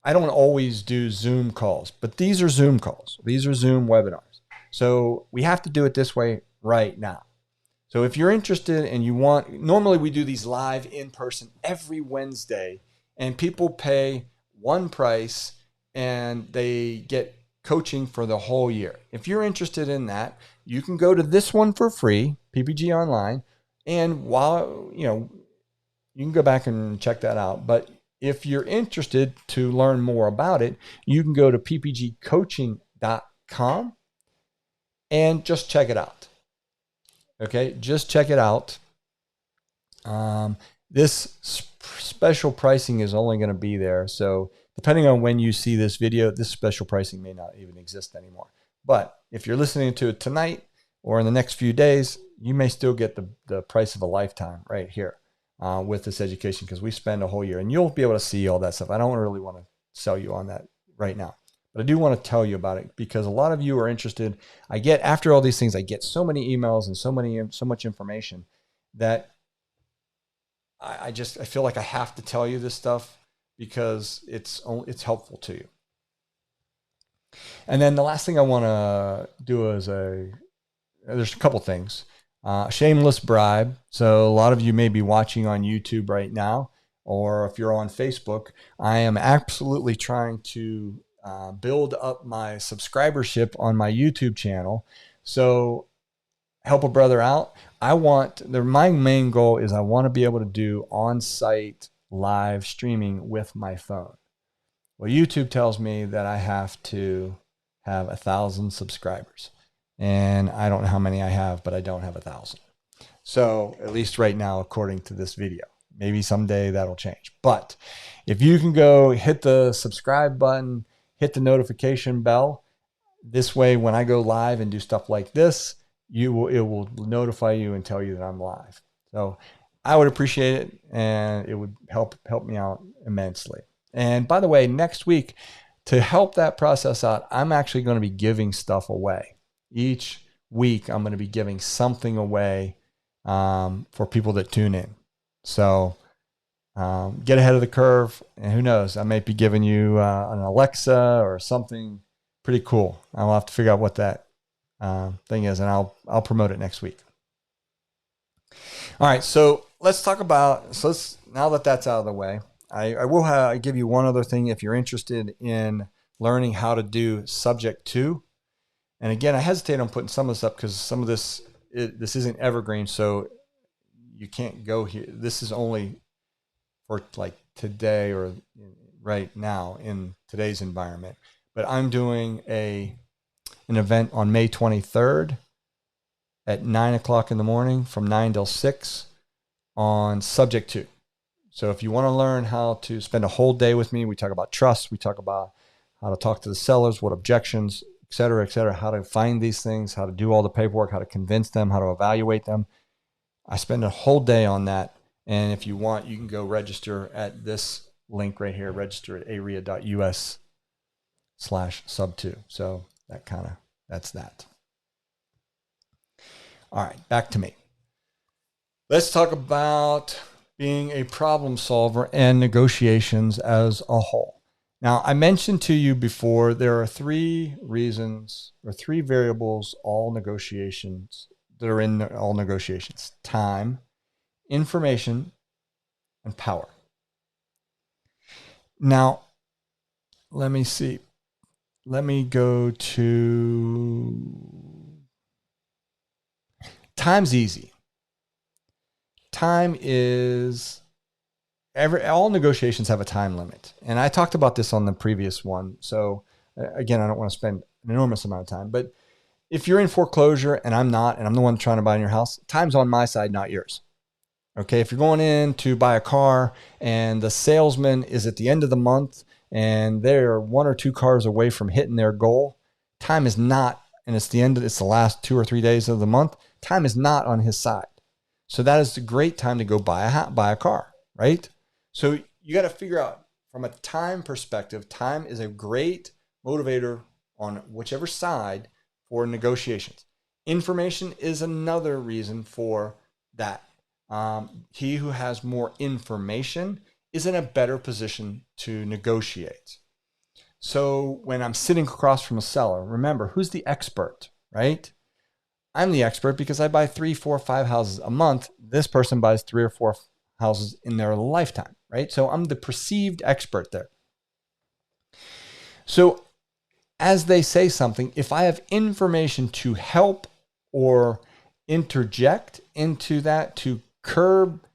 I don't always do Zoom calls, but these are Zoom calls. These are Zoom webinars. So we have to do it this way right now. So if you're interested and you want, normally we do these live in person every Wednesday, and people pay one price and they get coaching for the whole year. If you're interested in that, you can go to this one for free, PPG Online, and while, you can go back and check that out. But if you're interested to learn more about it, you can go to ppgcoaching.com and just check it out. Okay, just check it out. This special pricing is only going to be there. So depending on when you see this video, this special pricing may not even exist anymore. But if you're listening to it tonight or in the next few days, you may still get the price of a lifetime right here with this education, because we spend a whole year, and you'll be able to see all that stuff. I don't really want to sell you on that right now, but I do want to tell you about it, because a lot of you are interested. I get, after all these things, I get so many emails and so much information that I feel like I have to tell you this stuff, because it's helpful to you. And then the last thing I want to do is there's a couple things. Shameless bribe. So a lot of you may be watching on YouTube right now, or if you're on Facebook, I am absolutely trying to build up my subscribership on my YouTube channel. So help a brother out. My main goal is I want to be able to do on-site live streaming with my phone. Well, YouTube tells me that I have to have 1,000 subscribers, and I don't know how many I have, but I don't have 1,000. So at least right now, according to this video, maybe someday that'll change. But if you can go hit the subscribe button, hit the notification bell, this way, when I go live and do stuff like this, it will notify you and tell you that I'm live. So I would appreciate it, and it would help me out immensely. And by the way, next week, to help that process out, I'm actually going to be giving stuff away. Each week, I'm going to be giving something away for people that tune in. So get ahead of the curve, and who knows, I might be giving you an Alexa or something pretty cool. I'll have to figure out what that thing is, and I'll promote it next week. All right, so let's talk about, now that that's out of the way, I will give you one other thing if you're interested in learning how to do subject to. And again, I hesitate on putting some of this up because some of this isn't evergreen, so you can't go here. This is only for like today or right now in today's environment. But I'm doing a an event on May 23rd at 9 o'clock in the morning from 9 till 6 on subject 2. So if you want to learn how to spend a whole day with me, we talk about trust, we talk about how to talk to the sellers, what objections, et cetera, how to find these things, how to do all the paperwork, how to convince them, how to evaluate them. I spend a whole day on that. And if you want, you can go register at this link right here, register at aria.us/sub2. So that's that. All right, back to me. Let's talk about being a problem solver and negotiations as a whole. Now, I mentioned to you before, there are 3 reasons or 3 variables all negotiations that are in all negotiations: time, information, and power. Now, let me see. Let me go to time's easy. Time is all negotiations have a time limit. And I talked about this on the previous one. So again, I don't want to spend an enormous amount of time, but if you're in foreclosure and I'm not, and I'm the one trying to buy your house, time's on my side, not yours. Okay. If you're going in to buy a car and the salesman is at the end of the month and they're 1 or 2 cars away from hitting their goal, time is not, and it's the last 2 or 3 days of the month, time is not on his side. So that is a great time to go buy a car, right? So you got to figure out from a time perspective, time is a great motivator on whichever side for negotiations. Information is another reason for that. He who has more information is in a better position to negotiate. So when I'm sitting across from a seller, remember, who's the expert, right? I'm the expert because I buy 3, 4, 5 houses a month. This person buys 3 or 4 houses in their lifetime, right? So I'm the perceived expert there. So as they say something, if I have information to help or interject into that to curb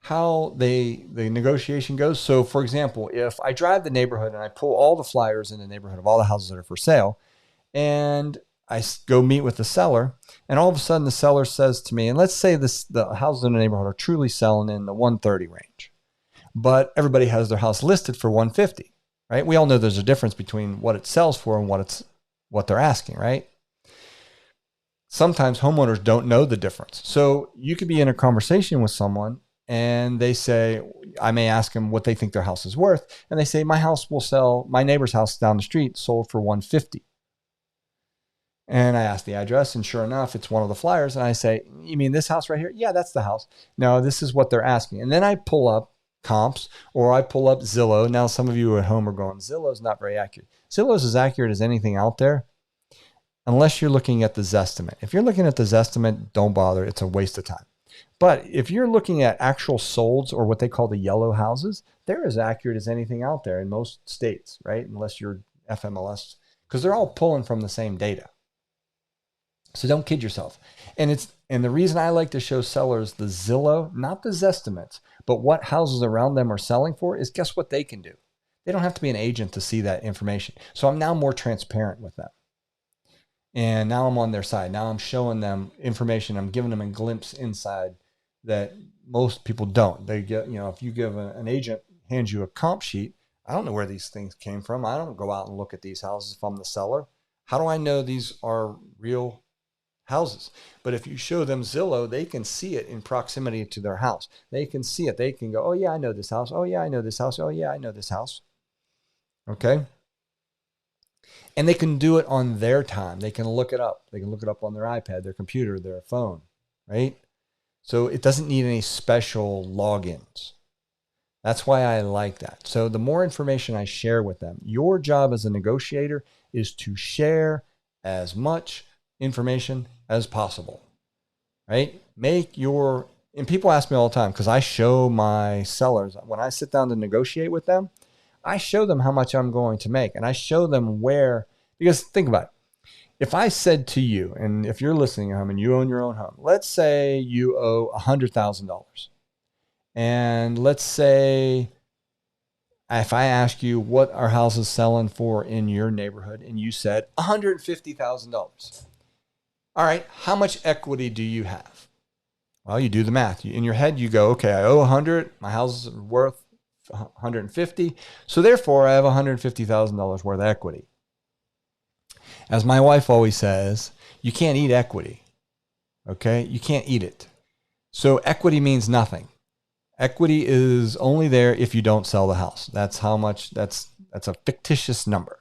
how the negotiation goes. So for example, if I drive the neighborhood and I pull all the flyers in the neighborhood of all the houses that are for sale, and I go meet with the seller, and all of a sudden the seller says to me, and let's say the houses in the neighborhood are truly selling in the 130 range, but everybody has their house listed for 150, right? We all know there's a difference between what it sells for and what they're asking, right? Sometimes homeowners don't know the difference. So you could be in a conversation with someone and they say, I may ask them what they think their house is worth. And they say, my neighbor's house down the street sold for 150. And I ask the address, and sure enough, it's one of the flyers. And I say, you mean this house right here? Yeah, that's the house. No, this is what they're asking. And then I pull up comps, or I pull up Zillow. Now, some of you at home are going, Zillow's not very accurate. Zillow's as accurate as anything out there, unless you're looking at the Zestimate. If you're looking at the Zestimate, don't bother. It's a waste of time. But if you're looking at actual solds, or what they call the yellow houses, they're as accurate as anything out there in most states, right? Unless you're FMLS, because they're all pulling from the same data. So don't kid yourself. And the reason I like to show sellers the Zillow, not the Zestimates, but what houses around them are selling for, is guess what they can do? They don't have to be an agent to see that information. So I'm now more transparent with them. And now I'm on their side. Now I'm showing them information. I'm giving them a glimpse inside that most people don't. They get, if you give an agent hands you a comp sheet, I don't know where these things came from. I don't go out and look at these houses if I'm the seller. How do I know these are real houses? But if you show them Zillow, they can see it in proximity to their house. They can see it. They can go, oh yeah, I know this house. Oh yeah, I know this house. Oh yeah, I know this house. Okay. And they can do it on their time. They can look it up. They can look it up on their iPad, their computer, their phone, right? So it doesn't need any special logins. That's why I like that. So the more information I share with them, your job as a negotiator is to share as much information as possible, right? And people ask me all the time, because I show my sellers, when I sit down to negotiate with them, I show them how much I'm going to make, and I show them where, because think about it. If I said to you, and if you're listening at home and you own your own home, let's say you owe $100,000. And let's say if I ask you what are houses selling for in your neighborhood and you said $150,000. All right, how much equity do you have? Well, you do the math. In your head, you go, okay, I owe 100. My house is worth 150. So therefore, I have $150,000 worth of equity. As my wife always says, you can't eat equity. Okay? You can't eat it. So equity means nothing. Equity is only there if you don't sell the house. That's how much, that's a fictitious number.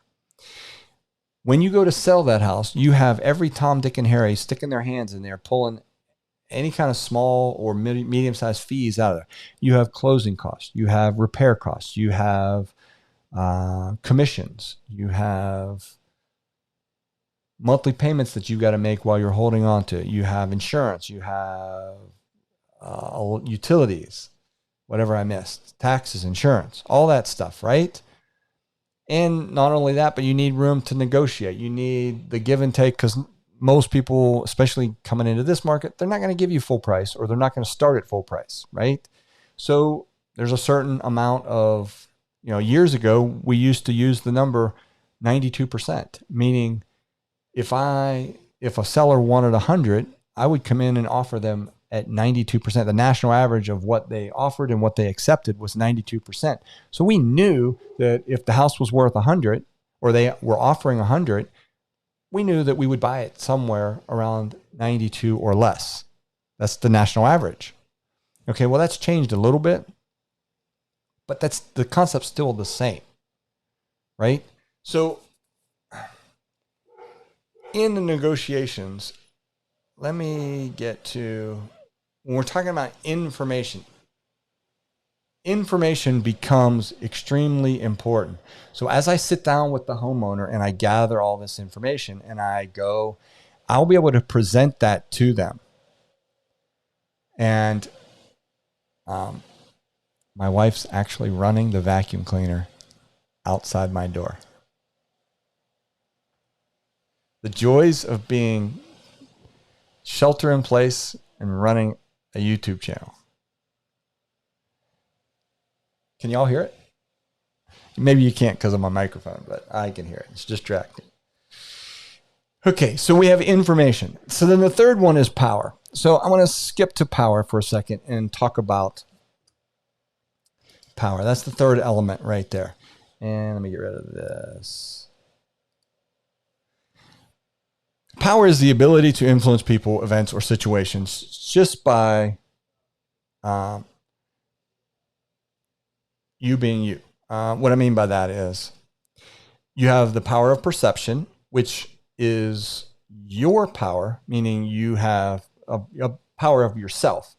When you go to sell that house, you have every Tom, Dick, and Harry sticking their hands in there, pulling any kind of small or medium-sized fees out of there. You have closing costs. You have repair costs. You have commissions. You have monthly payments that you've got to make while you're holding on to it. You have insurance. You have utilities, whatever I missed, taxes, insurance, all that stuff, right? And not only that, but you need room to negotiate. You need the give and take, because most people, especially coming into this market, they're not going to give you full price, or they're not going to start at full price, right? So there's a certain amount of, years ago, we used to use the number 92%, meaning if a seller wanted 100, I would come in and offer them at 92%. The national average of what they offered and what they accepted was 92%. So we knew that if the house was worth 100, or they were offering 100, we knew that we would buy it somewhere around 92 or less. That's the national average. Okay, well, that's changed a little bit, but that's the concept's still the same, right? So in the negotiations, let me get to, when we're talking about information becomes extremely important. So as I sit down with the homeowner and I gather all this information and I'll be able to present that to them. And my wife's actually running the vacuum cleaner outside my door. The joys of being shelter in place and running a YouTube channel. Can y'all hear it? Maybe you can't because of my microphone, but I can hear it. It's distracting. Okay, so we have information. So then the third one is power. So I want to skip to power for a second and talk about power. That's the third element right there. And let me get rid of this. Power is the ability to influence people, events, or situations just by you being you. What I mean by that is you have the power of perception, which is your power, meaning you have a power of yourself.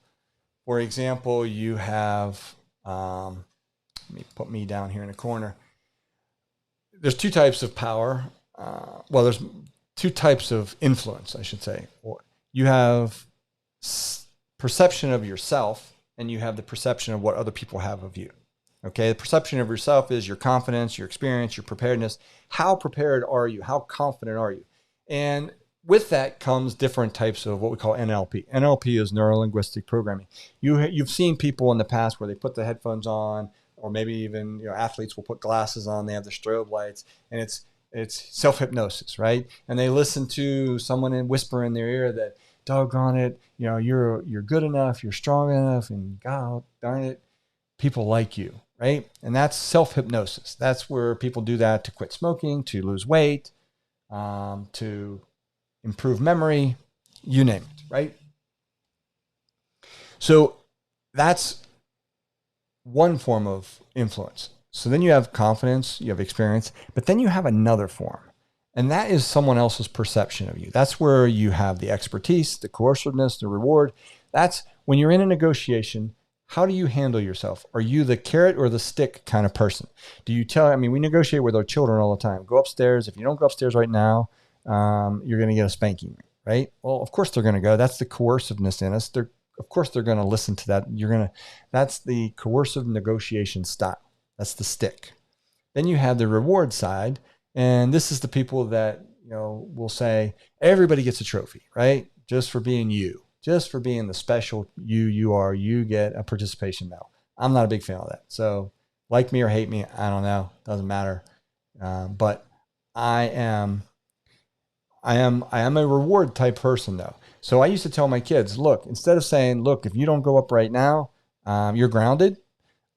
For example, you have, let me put me down here in a corner. There's two types of power. There's two types of influence, I should say. You have perception of yourself, and you have the perception of what other people have of you. Okay, the perception of yourself is your confidence, your experience, your preparedness. How prepared are you? How confident are you? And with that comes different types of what we call NLP. NLP is neuro-linguistic programming. You've seen people in the past where they put the headphones on, or maybe even athletes will put glasses on. They have the strobe lights, and it's self-hypnosis, right? And they listen to someone and whisper in their ear that, doggone it, you're good enough, you're strong enough, and God darn it, people like you, right? And that's self-hypnosis. That's where people do that to quit smoking, to lose weight, to improve memory, you name it, right? So that's one form of influence. So then you have confidence, you have experience, but then you have another form, and that is someone else's perception of you. That's where you have the expertise, the coerciveness, the reward. That's when you're in a negotiation. How do you handle yourself? Are you the carrot or the stick kind of person? Do you we negotiate with our children all the time. Go upstairs. If you don't go upstairs right now, you're going to get a spanking, right? Well, of course they're going to go. That's the coerciveness in us. Of course they're going to listen to that. That's the coercive negotiation style. That's the stick. Then you have the reward side, and this is the people that will say everybody gets a trophy, right? Just for being you. Just for being the special you are, you get a participation medal. I'm not a big fan of that. So Like me or hate me, I don't know. Doesn't matter. But I am a reward type person though. So I used to tell my kids, look, instead of saying, look, if you don't go up right now, you're grounded.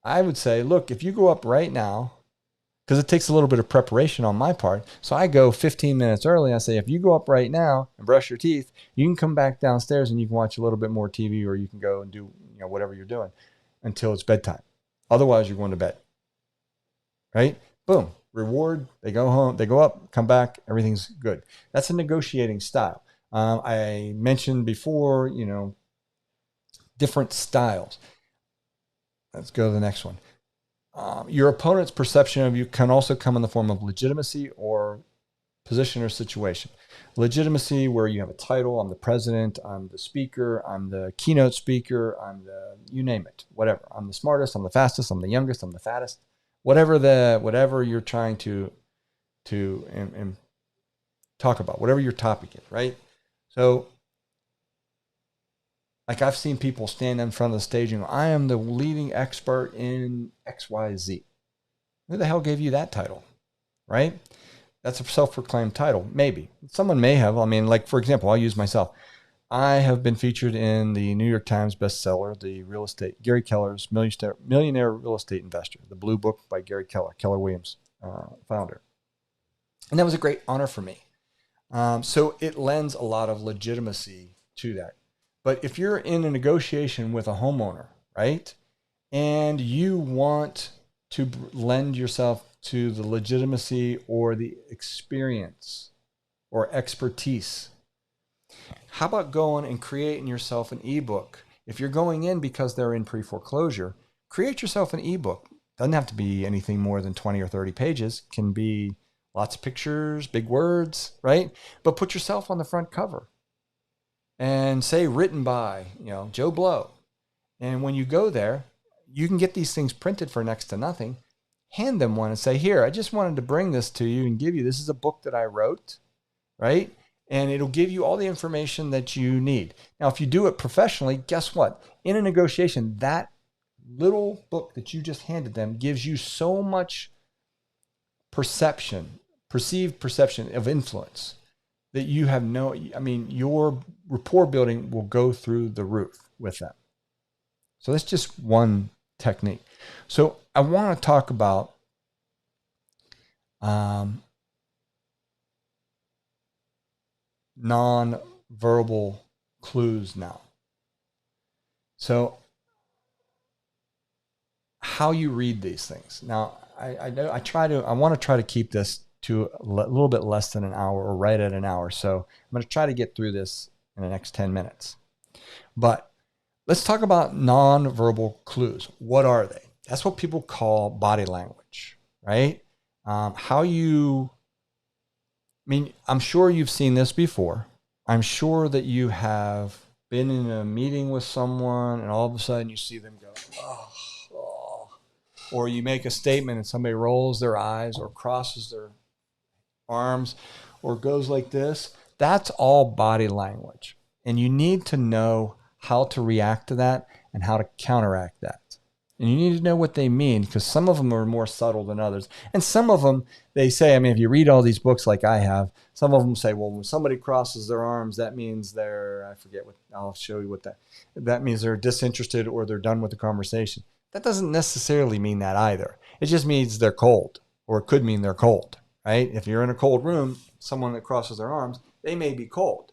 I would say, look, if you go up right now, because it takes a little bit of preparation on my part. So I go 15 minutes early. I say, if you go up right now and brush your teeth, you can come back downstairs and you can watch a little bit more TV, or you can go and do, whatever you're doing until it's bedtime. Otherwise, you're going to bed. Right? Boom. Reward. They go home. They go up, come back. Everything's good. That's a negotiating style. I mentioned before, different styles. Let's go to the next one. Your opponent's perception of you can also come in the form of legitimacy or position or situation. Legitimacy, where you have a title, I'm the president, I'm the speaker, I'm the keynote speaker, you name it, whatever. I'm the smartest, I'm the fastest, I'm the youngest, I'm the fattest. Whatever you're trying to talk about, whatever your topic is, right? So, like I've seen people stand in front of the stage and go, I am the leading expert in XYZ. Who the hell gave you that title, right? That's a self-proclaimed title. Maybe. Someone may have. I mean, like, for example, I'll use myself. I have been featured in the New York Times bestseller, the real estate, Gary Keller's Millionaire Real Estate Investor, the Blue Book by Gary Keller, Keller Williams, founder. And that was a great honor for me. So it lends a lot of legitimacy to that. But if you're in a negotiation with a homeowner, right, and you want to lend yourself to the legitimacy or the experience or expertise, how about going and creating yourself an ebook? If you're going in because they're in pre-foreclosure, create yourself an ebook. Doesn't have to be anything more than 20 or 30 pages. Can be lots of pictures, big words, right? But put yourself on the front cover and say written by, Joe Blow. And when you go there, you can get these things printed for next to nothing. Hand them one and say, here, I just wanted to bring this to you and give you, this is a book that I wrote, right? And it'll give you all the information that you need. Now, if you do it professionally, guess what? In a negotiation, that little book that you just handed them gives you so much perceived perception of influence that you have your rapport building will go through the roof with them. So that's just one technique. So I want to talk about nonverbal clues now. So how you read these things. Now, I want to try to keep this to a little bit less than an hour, or right at an hour. So I'm going to try to get through this in the next 10 minutes. But let's talk about nonverbal clues. What are they? That's what people call body language, right? I'm sure you've seen this before. I'm sure that you have been in a meeting with someone and all of a sudden you see them go, oh. Or you make a statement and somebody rolls their eyes or crosses their arms or goes like this. That's all body language. And you need to know how to react to that and how to counteract that. And you need to know what they mean, because some of them are more subtle than others. And some of them, they say, if you read all these books like I have, some of them say, well, when somebody crosses their arms, that means I'll show you what that means they're disinterested or they're done with the conversation. That doesn't necessarily mean that either. It just means they're cold, or it could mean they're cold, right? If you're in a cold room, someone that crosses their arms, they may be cold.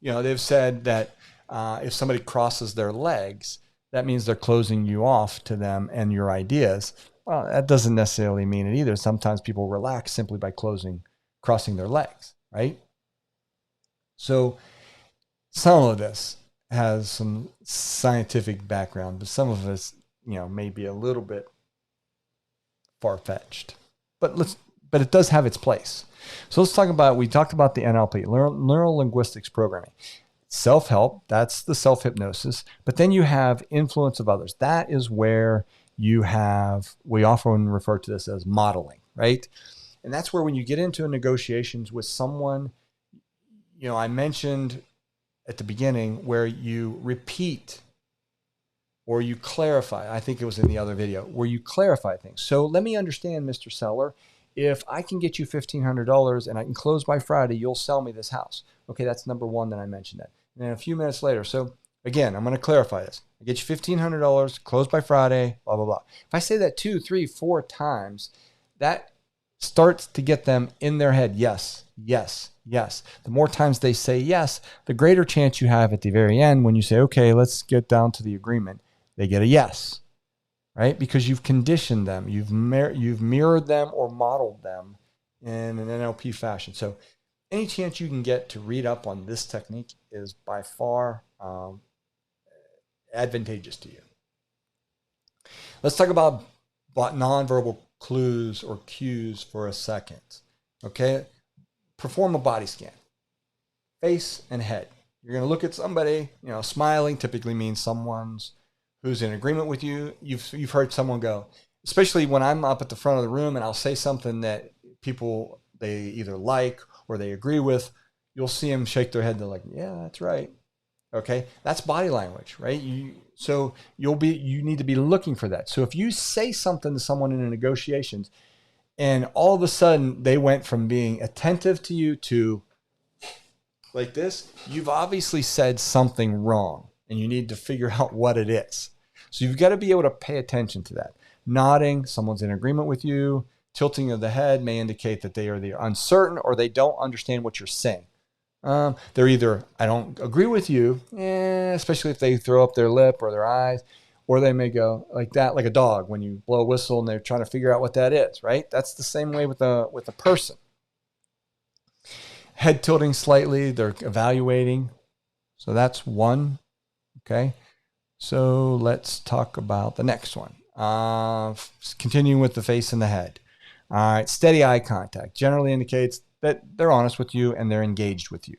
They've said that if somebody crosses their legs, that means they're closing you off to them and your ideas. Well, that doesn't necessarily mean it either. Sometimes people relax simply by crossing their legs, right? So some of this has some scientific background, but some of us, may be a little bit far-fetched. But it does have its place. So let's talk about, we talked about the NLP, Neural Linguistics Programming. Self-help, that's the self-hypnosis. But then you have influence of others. That is where we often refer to this as modeling, right? And that's where when you get into negotiations with someone, I mentioned at the beginning where you repeat or you clarify. I think it was in the other video where you clarify things. So let me understand, Mr. Seller, if I can get you $1,500 and I can close by Friday, you'll sell me this house. Okay, that's number one that I mentioned that. And then a few minutes later, so again, I'm going to clarify this. I get you $1,500, close by Friday, blah, blah, blah. If I say that 2, 3, 4 times, that starts to get them in their head. Yes, yes, yes. The more times they say yes, the greater chance you have at the very end when you say, okay, let's get down to the agreement. They get a yes, right? Because you've conditioned them. You've mirrored them or modeled them in an NLP fashion. So any chance you can get to read up on this technique is by far advantageous to you. Let's talk about nonverbal clues or cues for a second. Okay? Perform a body scan. Face and head. You're going to look at somebody, smiling typically means someone's who's in agreement with you. You've heard someone go, especially when I'm up at the front of the room and I'll say something that people, they either like or they agree with, you'll see them shake their head. They're like, yeah, that's right. Okay. That's body language, right? You need to be looking for that. So if you say something to someone in a negotiations and all of a sudden they went from being attentive to you to like this, you've obviously said something wrong and you need to figure out what it is. So you've got to be able to pay attention to that. Nodding, someone's in agreement with you. Tilting of the head may indicate that they are either uncertain or they don't understand what you're saying. They're either, I don't agree with you, especially if they throw up their lip or their eyes, or they may go like that, like a dog when you blow a whistle and they're trying to figure out what that is, right? That's the same way with a person. Head tilting slightly, they're evaluating. So that's one, okay? So let's talk about the next one. Continuing with the face and the head. All right, steady eye contact generally indicates that they're honest with you and they're engaged with you.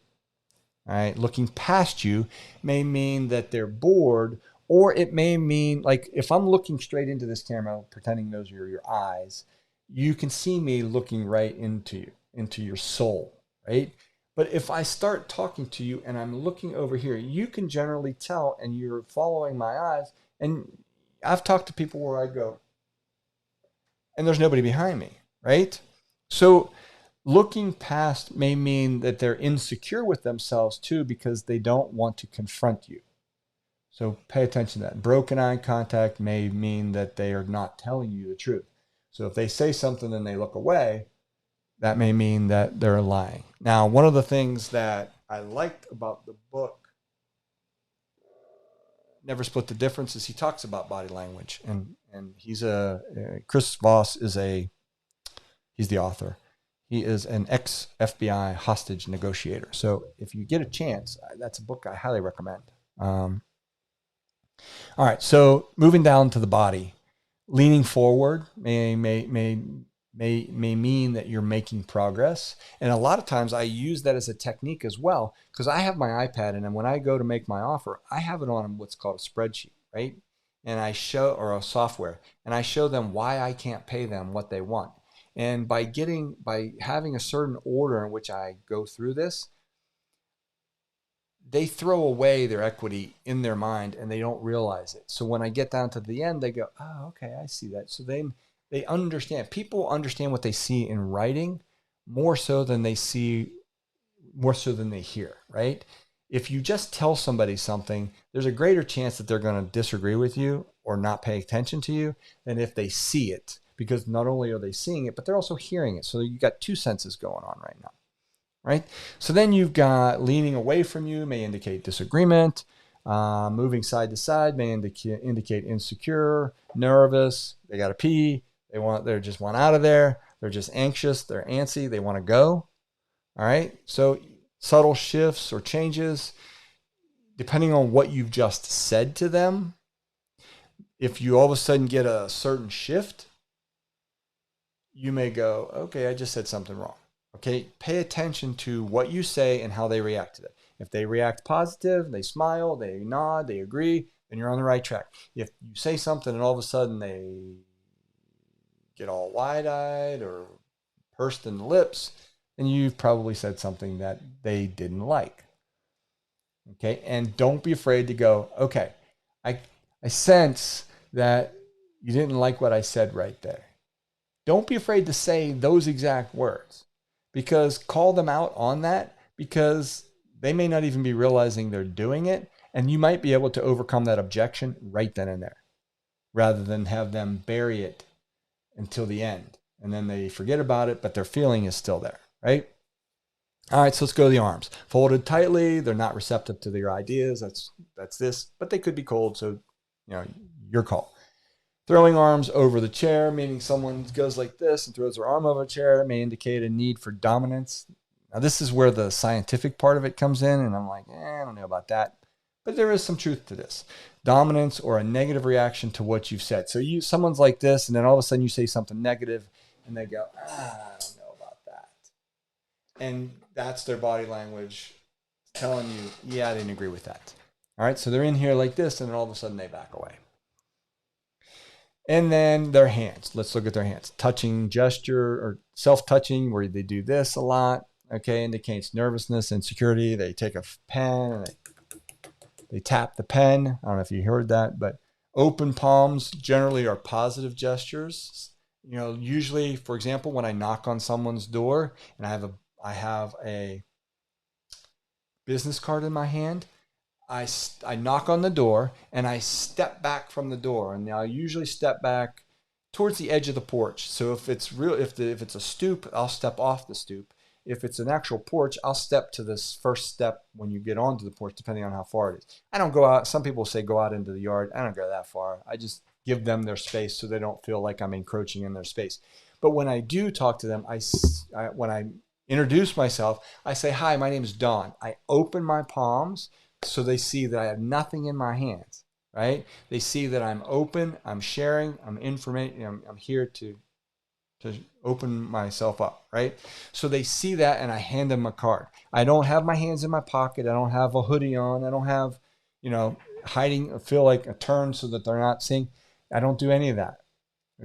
All right, looking past you may mean that they're bored, or it may mean, like if I'm looking straight into this camera, pretending those are your eyes, you can see me looking right into you, into your soul, right? But if I start talking to you and I'm looking over here, you can generally tell and you're following my eyes. And I've talked to people where I go, and there's nobody behind me, right? So looking past may mean that they're insecure with themselves too because they don't want to confront you. So pay attention to that. Broken eye contact may mean that they are not telling you the truth. So if they say something and they look away, that may mean that they're lying. Now, one of the things that I liked about the book, Never Split the Difference, is he talks about body language. And he's Chris Voss he's the author. He is an ex-FBI hostage negotiator. So if you get a chance, that's a book I highly recommend. All right, so moving down to the body, leaning forward may mean that you're making progress. And a lot of times I use that as a technique as well, because I have my iPad and then when I go to make my offer, I have it on what's called a spreadsheet, right? And I show, or a software, and I show them why I can't pay them what they want. And by having a certain order in which I go through this, they throw away their equity in their mind and they don't realize it. So when I get down to the end, they go, oh, okay, I see that. So they understand. People understand what they see in writing more so than they hear, right? If you just tell somebody something, there's a greater chance that they're going to disagree with you or not pay attention to you than if they see it, because not only are they seeing it, but they're also hearing it. So you got two senses going on right now, right? So then you've got leaning away from you may indicate disagreement. Moving side to side may indicate insecure, nervous. They got to pee. They just want out of there. They're just anxious. They're antsy. They want to go. All right. So subtle shifts or changes, depending on what you've just said to them. If you all of a sudden get a certain shift, you may go, okay, I just said something wrong. Okay. Pay attention to what you say and how they react to it. If they react positive, they smile, they nod, they agree, then you're on the right track. If you say something and all of a sudden they get all wide-eyed or pursed in the lips, then you've probably said something that they didn't like. Okay, and don't be afraid to go, okay, I sense that you didn't like what I said right there. Don't be afraid to say those exact words, because call them out on that, because they may not even be realizing they're doing it. And you might be able to overcome that objection right then and there, rather than have them bury it until the end. And then they forget about it, but their feeling is still there, right? All right, so let's go to the arms. Folded tightly, they're not receptive to your ideas. That's this, but they could be cold, so your call. Throwing arms over the chair, meaning someone goes like this and throws their arm over a chair, may indicate a need for dominance. Now, this is where the scientific part of it comes in, and I'm like, I don't know about that. But there is some truth to this. Dominance or a negative reaction to what you've said. So someone's like this, and then all of a sudden you say something negative, and they go, I don't know about that. And that's their body language telling you, yeah, I didn't agree with that. All right, so they're in here like this, and then all of a sudden they back away. And then their hands. Let's look at their hands. Touching gesture or self-touching, where they do this a lot, okay, indicates nervousness, insecurity. They take a pen and they tap the pen. I don't know if you heard that, but open palms generally are positive gestures. Usually, for example, when I knock on someone's door and I have a business card in my hand, I knock on the door and I step back from the door, and I usually step back towards the edge of the porch. So if it's a stoop, I'll step off the stoop. If it's an actual porch, I'll step to this first step when you get onto the porch, depending on how far it is. I don't go out. Some people say go out into the yard. I don't go that far. I just give them their space so they don't feel like I'm encroaching in their space. But when I do talk to them, when I introduce myself, I say, hi, my name is Don. I open my palms so they see that I have nothing in my hands, right? They see that I'm open, I'm sharing, I'm here to open myself up, right? So they see that, and I hand them a card. I don't have my hands in my pocket. I don't have a hoodie on. I don't have, hiding, feel like a turn so that they're not seeing. I don't do any of that,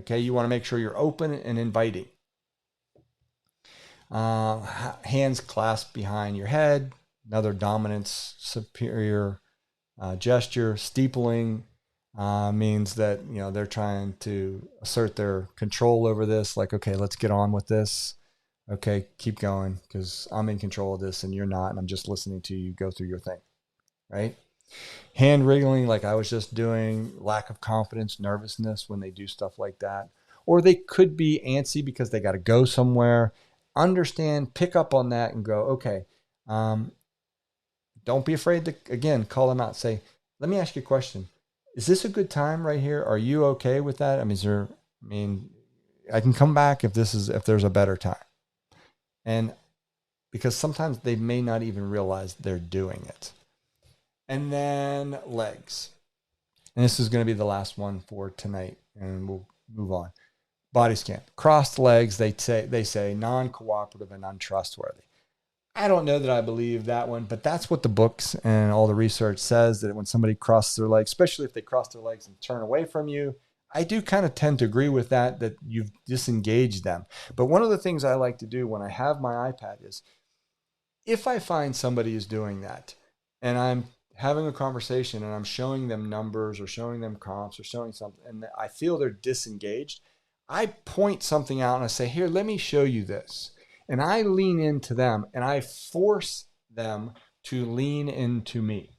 okay? You want to make sure you're open and inviting. Hands clasped behind your head, another dominance, superior gesture. Steepling means that they're trying to assert their control over this. Like, okay, let's get on with this. Okay, keep going, because I'm in control of this and you're not, and I'm just listening to you go through your thing, right? Hand wriggling, like I was just doing. Lack of confidence, nervousness when they do stuff like that. Or they could be antsy because they got to go somewhere. Understand, pick up on that and go, okay, don't be afraid to, again, call them out. Say, let me ask you a question. Is this a good time right here? Are you okay with that? I can come back if there's a better time. And because sometimes they may not even realize they're doing it. And then legs. And this is going to be the last one for tonight, and we'll move on. Body scan. Crossed legs, they say non-cooperative and untrustworthy. I don't know that I believe that one, but that's what the books and all the research says, that when somebody crosses their legs, especially if they cross their legs and turn away from you, I do kind of tend to agree with that you've disengaged them. But one of the things I like to do when I have my iPad is, if I find somebody is doing that and I'm having a conversation and I'm showing them numbers or showing them comps or showing something, and I feel they're disengaged, I point something out and I say, here, let me show you this. And I lean into them and I force them to lean into me.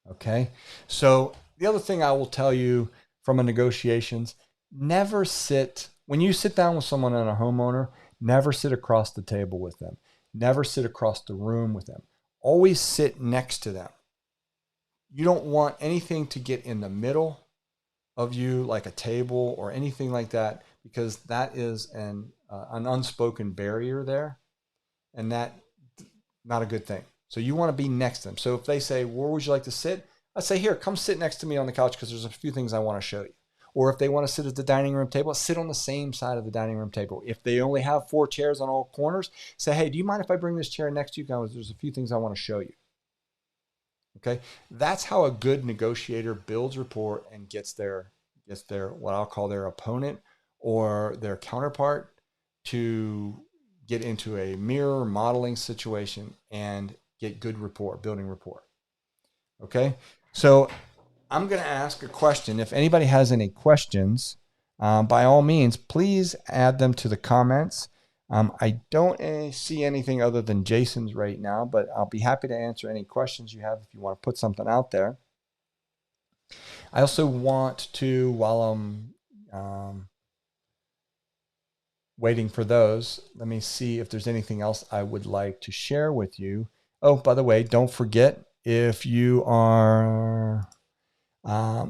Okay? So the other thing I will tell you from a negotiations, when you sit down with someone and a homeowner, never sit across the table with them. Never sit across the room with them. Always sit next to them. You don't want anything to get in the middle of you, like a table or anything like that, because that is an unspoken barrier there, and that not a good thing. So you want to be next to them. So if they say, where would you like to sit? I say, here, come sit next to me on the couch, because there's a few things I want to show you. Or if they want to sit at the dining room table, sit on the same side of the dining room table. If they only have 4 chairs on all corners, say, hey, do you mind if I bring this chair next to you? Guys, there's a few things I want to show you. Okay, that's how a good negotiator builds rapport and gets their what I'll call their opponent or their counterpart to get into a mirror modeling situation and get good rapport, building rapport. Okay, so I'm going to ask a question. If anybody has any questions, by all means, please add them to the comments. I don't see anything other than Jason's right now, but I'll be happy to answer any questions you have if you want to put something out there. I also want to, while I'm waiting for those, let me see if there's anything else I would like to share with you. Oh, by the way, don't forget, if you are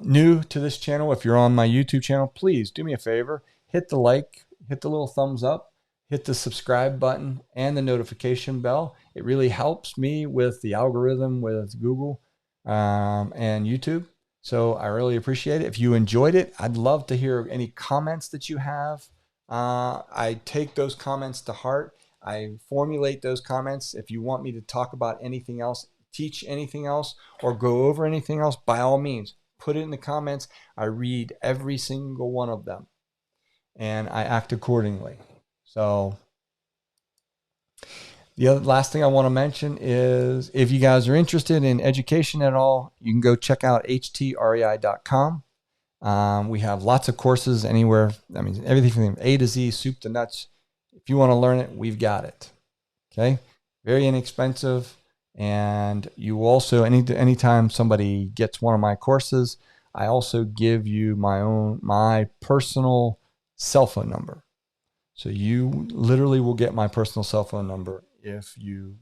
new to this channel, if you're on my YouTube channel, please do me a favor, hit the like, hit the little thumbs up, hit the subscribe button and the notification bell. It really helps me with the algorithm with Google and YouTube. So I really appreciate it. If you enjoyed it, I'd love to hear any comments that you have. I take those comments to heart. I formulate those comments. If you want me to talk about anything else, teach anything else, or go over anything else, by all means, put it in the comments. I read every single one of them and I act accordingly. So the last thing I want to mention is, if you guys are interested in education at all, you can go check out htrei.com. We have lots of courses anywhere. I mean, everything from A to Z, soup to nuts. If you want to learn it, we've got it. Okay. Very inexpensive. And you also, anytime somebody gets one of my courses, I also give you my personal cell phone number. So you literally will get my personal cell phone number if you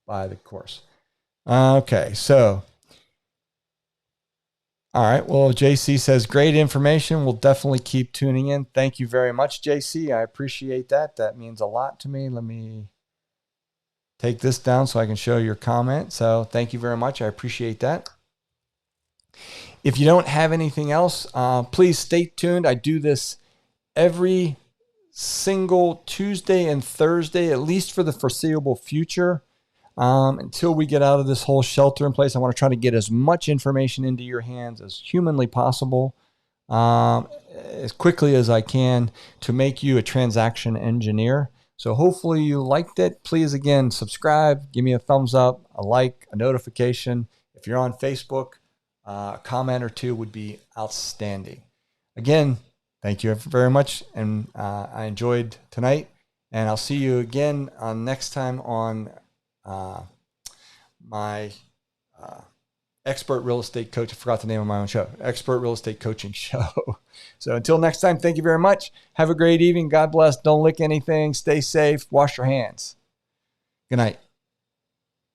buy the course. Okay, so, all right. Well, JC says, great information. We'll definitely keep tuning in. Thank you very much, JC. I appreciate that. That means a lot to me. Let me take this down so I can show your comment. So thank you very much. I appreciate that. If you don't have anything else, please stay tuned. I do this every single Tuesday and Thursday, at least for the foreseeable future, until we get out of this whole shelter in place. I want to try to get as much information into your hands as humanly possible, as quickly as I can, to make you a transaction engineer. So hopefully you liked it. Please, again, subscribe, give me a thumbs up, a like, a notification. If you're on Facebook, a comment or two would be outstanding. Again, thank you very much, and I enjoyed tonight, and I'll see you again next time on my Expert Real Estate Coach. I forgot the name of my own show. Expert Real Estate Coaching Show. So until next time, thank you very much. Have a great evening. God bless. Don't lick anything. Stay safe. Wash your hands. Good night.